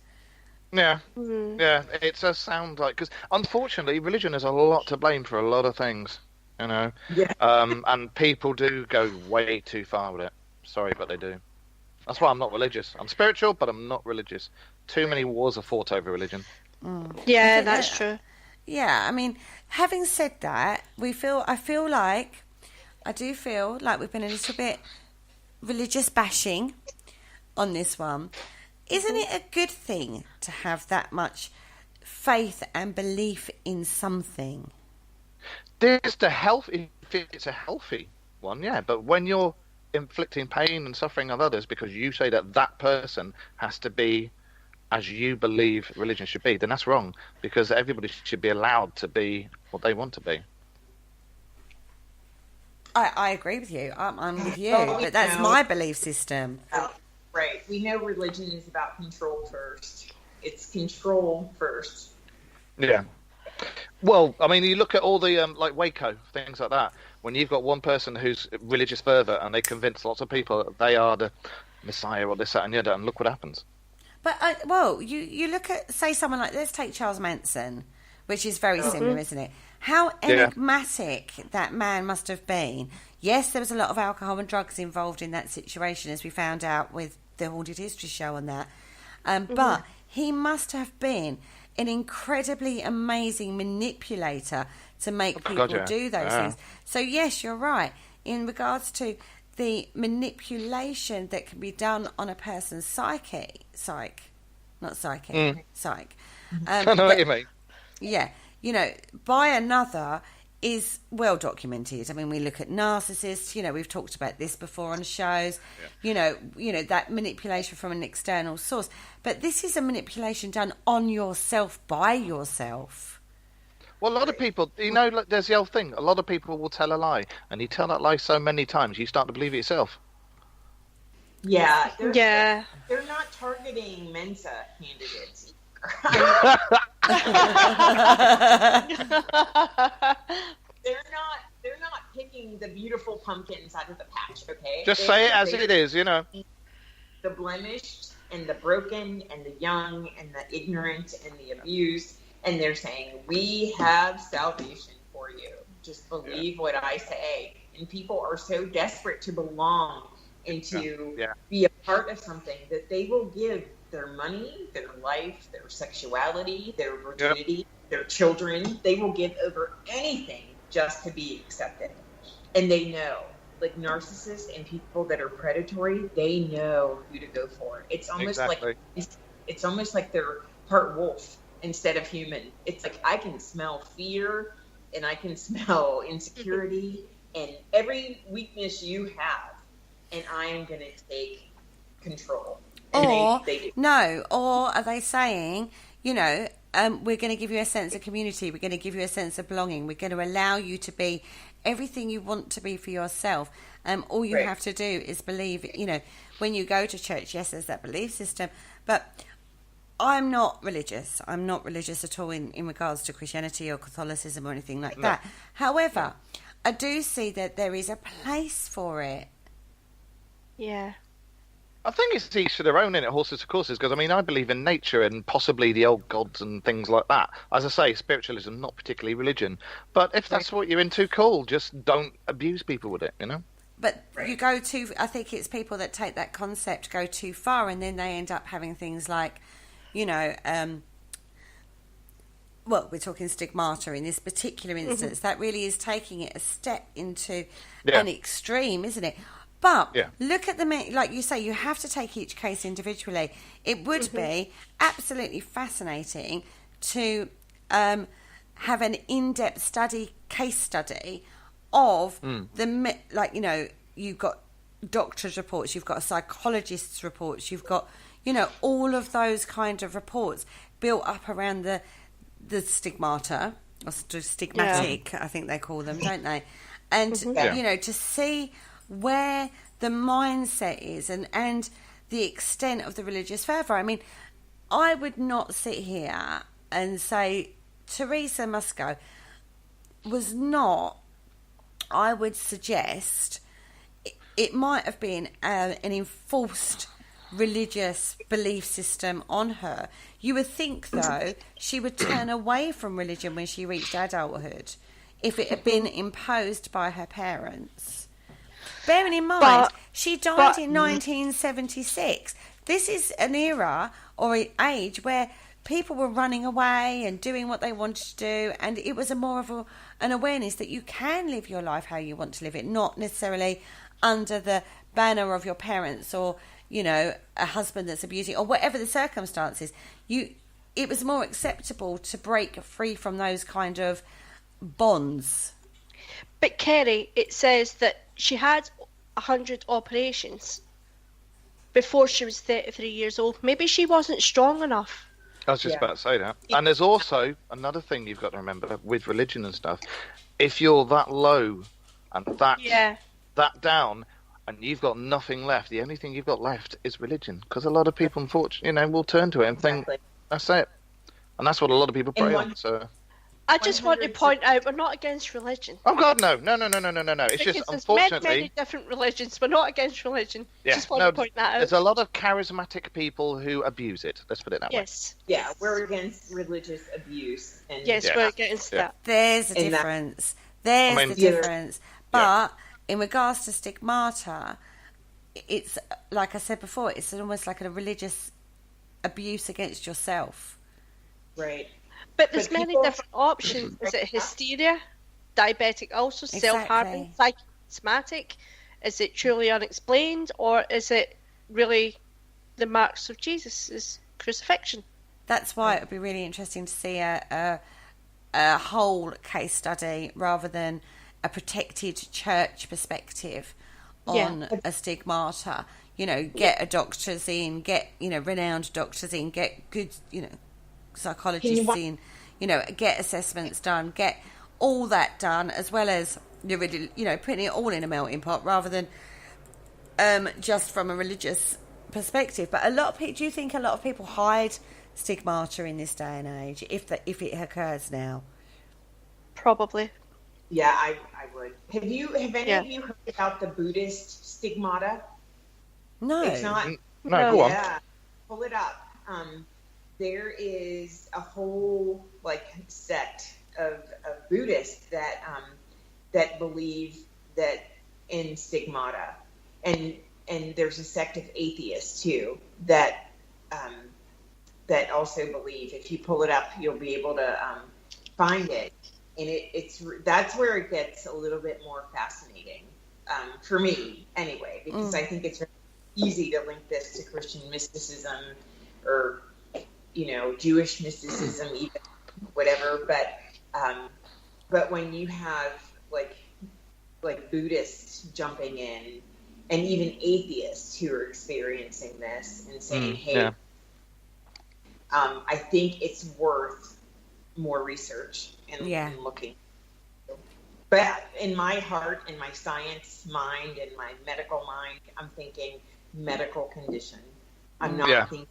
Speaker 4: Yeah, yeah, it does sound like... Because, unfortunately, religion has a lot to blame for a lot of things, you know?
Speaker 6: Yeah.
Speaker 4: And people do go way too far with it. Sorry, but they do. That's why I'm not religious. I'm spiritual, but I'm not religious. Too many wars are fought over religion.
Speaker 5: Yeah, that's true.
Speaker 3: Yeah, I mean, having said that, I feel like we've been a little bit religious bashing on this one. Isn't it a good thing to have that much faith and belief in something?
Speaker 4: If it's a healthy one, yeah. But when you're inflicting pain and suffering on others because you say that person has to be as you believe religion should be, then that's wrong, because everybody should be allowed to be what they want to be.
Speaker 3: I agree with you. I'm with you, but that's my belief system.
Speaker 6: Right. We know religion is about control first. It's control first.
Speaker 4: Yeah. Well, I mean, you look at all the, like Waco, things like that. When you've got one person who's religious fervor and they convince lots of people that they are the Messiah or this, that and the other, and look what happens.
Speaker 3: But, you look at, say, someone like, let's take Charles Manson, which is very similar, isn't it? How enigmatic that man must have been. Yes, there was a lot of alcohol and drugs involved in that situation, as we found out with the Haunted History show on that. But he must have been an incredibly amazing manipulator to make people do those things. So, yes, you're right. In regards to the manipulation that can be done on a person's psyche. I know
Speaker 4: what you mean.
Speaker 3: Yeah, you know, by another is well documented. I mean, we look at narcissists, you know, we've talked about this before on shows, you know, that manipulation from an external source. But this is a manipulation done on yourself, by yourself.
Speaker 4: Well, a lot of people, you know, there's the old thing. A lot of people will tell a lie, and you tell that lie so many times, you start to believe it yourself.
Speaker 6: Yeah. They're not targeting Mensa candidates. They're not picking the beautiful pumpkins out of the patch, okay?
Speaker 4: Just say it as it is, you know.
Speaker 6: The blemished and the broken and the young and the ignorant and the abused. And they're saying, we have salvation for you. Just believe what I say. And people are so desperate to belong and to be a part of something that they will give their money, their life, their sexuality, their virginity, their children. They will give over anything just to be accepted. And they know, like narcissists and people that are predatory, they know who to go for. It's almost like they're part wolf instead of human. It's like I can smell fear and I can smell insecurity and every weakness you have, and I am going to take control. And they do.
Speaker 3: No, or are they saying, you know, we're going to give you a sense of community, we're going to give you a sense of belonging, we're going to allow you to be everything you want to be for yourself. All you have to do is believe, you know, when you go to church, yes, there's that belief system, but I'm not religious. I'm not religious at all in regards to Christianity or Catholicism or anything like that. However, I do see that there is a place for it.
Speaker 5: Yeah.
Speaker 4: I think it's each to their own, in it, horses for courses, because, I mean, I believe in nature and possibly the old gods and things like that. As I say, spiritualism, not particularly religion. But if that's what you're into, cool. Just don't abuse people with it, you know?
Speaker 3: But you go too... I think it's people that take that concept, go too far, and then they end up having things like, you know... well, we're talking stigmata in this particular instance. That really is taking it a step into an extreme, isn't it? But look at like you say, you have to take each case individually. It would be absolutely fascinating to have an in-depth case study of like, you know, you've got doctors' reports, you've got psychologists' reports, you've got, you know, all of those kind of reports built up around the stigmata, or stigmatic, I think they call them, don't they? And, you know, to see where the mindset is and the extent of the religious fervour. I mean, I would not sit here and say Teresa Musco was not, I would suggest, it might have been an enforced religious belief system on her. You would think, though, she would turn away from religion when she reached adulthood if it had been imposed by her parents. Bearing in mind, she died in 1976. This is an era or an age where people were running away and doing what they wanted to do, and it was more of an awareness that you can live your life how you want to live it, not necessarily under the banner of your parents or, you know, a husband that's abusing, or whatever the circumstances. It was more acceptable to break free from those kind of bonds.
Speaker 5: But Kerry, it says that she had 100 operations before she was 33 years old. Maybe she wasn't strong enough.
Speaker 4: I was just about to say that. And there's also another thing you've got to remember with religion and stuff. If you're that low and that down, and you've got nothing left, the only thing you've got left is religion. Because a lot of people, unfortunately, you know, will turn to it and think, that's it. And that's what a lot of people pray on. So
Speaker 5: I just want to point out, we're not against religion.
Speaker 4: Oh, God, no. It's just, unfortunately...
Speaker 5: There's many different religions. We're not against religion.
Speaker 4: Yeah,
Speaker 5: just want to point that out.
Speaker 4: There's a lot of charismatic people who abuse it. Let's put it that way.
Speaker 6: Yeah, we're against religious abuse. And
Speaker 5: we're against that.
Speaker 3: There's a difference. There's the difference. But in regards to stigmata, it's, like I said before, it's almost like a religious abuse against yourself.
Speaker 6: Right.
Speaker 5: But there's many different options. Is it hysteria, diabetic ulcer, self-harming, psychosomatic? Is it truly unexplained, or is it really the marks of Jesus' crucifixion?
Speaker 3: That's why it would be really interesting to see a whole case study rather than a protected church perspective on a stigmata. You know, get a doctors in, get, you know, renowned doctors in, get good, you know, psychologists in, you know, get assessments done, get all that done, as well as, you know, putting it all in a melting pot rather than just from a religious perspective. But do you think a lot of people hide stigmata in this day and age, if it occurs now?
Speaker 5: Probably.
Speaker 6: Yeah, I would. Have any of you heard about the Buddhist stigmata?
Speaker 3: No.
Speaker 6: It's not.
Speaker 4: No, go on.
Speaker 6: Yeah, pull it up. There is a whole sect of Buddhists that believe that in stigmata, and there's a sect of atheists too that also believe if you pull it up you'll be able to find it, and that's where it gets a little bit more fascinating for me anyway, because I think it's very easy to link this to Christian mysticism or, you know, Jewish mysticism, even whatever. But when you have like Buddhists jumping in, and even atheists who are experiencing this and saying, "Hey, I think it's worth more research and looking." But in my heart, in my science mind, in my medical mind, I'm thinking medical condition. I'm not thinking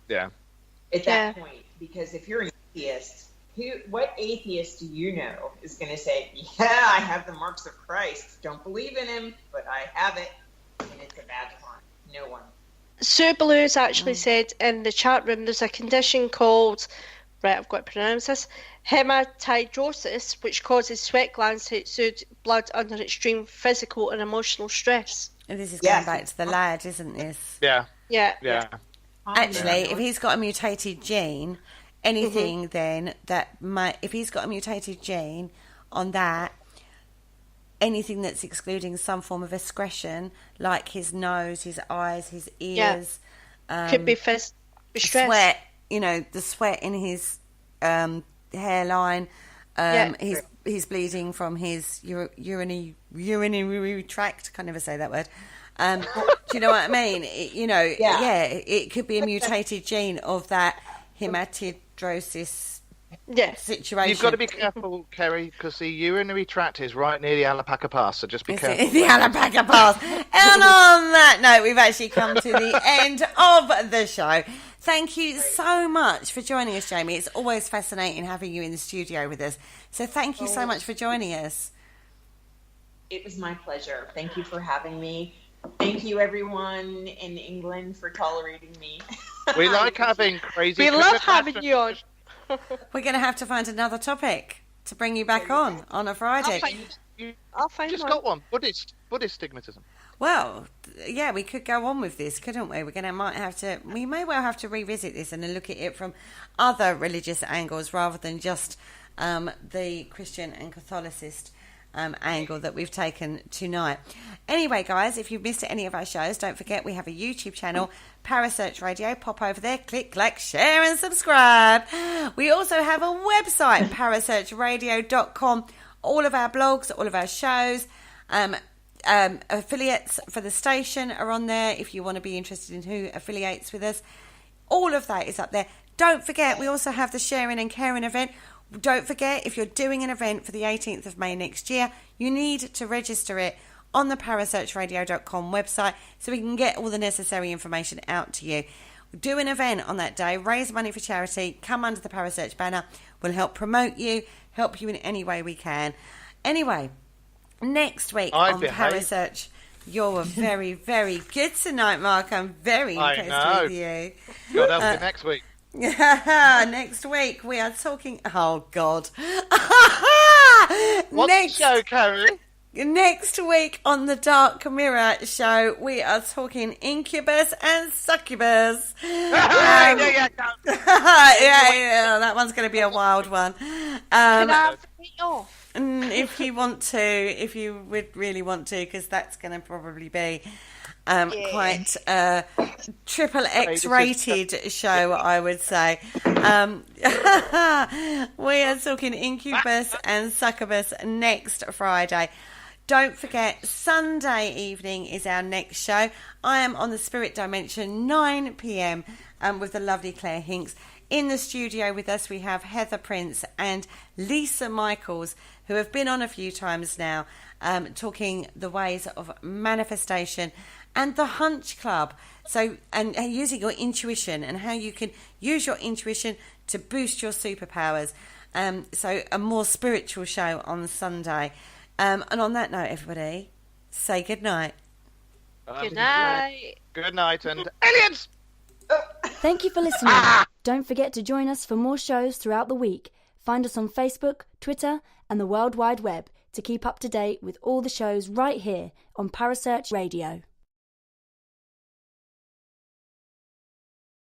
Speaker 6: at that point, because if you're an atheist, what atheist do you know is going to say, "Yeah, I have the marks of Christ. Don't believe in him, but I have it, and it's a bad one"? No one.
Speaker 5: Sue Blue's actually said in the chat room there's a condition called, right, I've got to pronounce this, hematidrosis, which causes sweat glands to exude blood under extreme physical and emotional stress.
Speaker 3: And this is going back to the lad, isn't this?
Speaker 4: Yeah.
Speaker 5: Yeah.
Speaker 3: Actually, if he's got a mutated gene, anything then that might, if he's got a mutated gene on that, anything that's excluding some form of excretion, like his nose, his eyes, his ears,
Speaker 5: could be stress.
Speaker 3: Sweat, the sweat in his hairline, he's bleeding from his urinary tract. Can't never say that word. Do you know what I mean? It could be a mutated gene of that hematidrosis situation.
Speaker 4: You've got to be careful, Kerry, because the urinary tract is right near the alpaca pass, so just be careful.
Speaker 3: The alpaca pass. And on that note, we've actually come to the end of the show. Thank you so much for joining us, Jamie. It's always fascinating having you in the studio with us. So thank you so much for joining us.
Speaker 6: It was my pleasure. Thank you for having me. Thank you, everyone in England, for tolerating me.
Speaker 4: We like having crazy...
Speaker 5: We love having you on.
Speaker 3: We're going to have to find another topic to bring you back on a Friday.
Speaker 5: I'll find
Speaker 4: just
Speaker 5: one.
Speaker 4: got one. Buddhist stigmatism.
Speaker 3: Well, yeah, we could go on with this, couldn't we? We may well have to revisit this and look at it from other religious angles rather than just the Christian and Catholicist angle that we've taken tonight. Anyway, guys, if you've missed any of our shows, don't forget we have a YouTube channel, Parasearch Radio. Pop over there, click, like, share and subscribe. We also have a website, parasearchradio.com. All of our blogs, all of our shows, affiliates for the station are on there if you want to be interested in who affiliates with us. All of that is up there. Don't forget, we also have the Sharing and Caring event. Don't forget, if you're doing an event for the 18th of May next year, you need to register it on the parasearchradio.com website so we can get all the necessary information out to you. Do an event on that day, raise money for charity, come under the Parasearch banner. We'll help promote you, help you in any way we can. Anyway, next week on Parasearch, you're very, very good tonight, Mark. I'm very impressed with you.
Speaker 4: God help you next week.
Speaker 3: Next week we are talking... Oh, God.
Speaker 4: What's the show, Karen?
Speaker 3: Next week on the Dark Mirror show, we are talking incubus and succubus. Yeah, that one's going to be a wild one.
Speaker 5: Can I have the week off?
Speaker 3: If you would really want to, because that's going to probably be quite a triple X rated show, I would say. We are talking incubus and succubus next Friday. Don't forget, Sunday evening is our next show. I am on the Spirit Dimension, 9 p.m, with the lovely Claire Hinks. In the studio with us, we have Heather Prince and Lisa Michaels, who have been on a few times now, talking the ways of manifestation and the Hunch Club. So, and using your intuition and how you can use your intuition to boost your superpowers. So, a more spiritual show on Sunday. And on that note, everybody, say good night.
Speaker 5: Good night.
Speaker 4: Good night, and aliens!
Speaker 2: Thank you for listening. Don't forget to join us for more shows throughout the week. Find us on Facebook, Twitter, and the World Wide Web to keep up to date with all the shows right here on Parasearch Radio.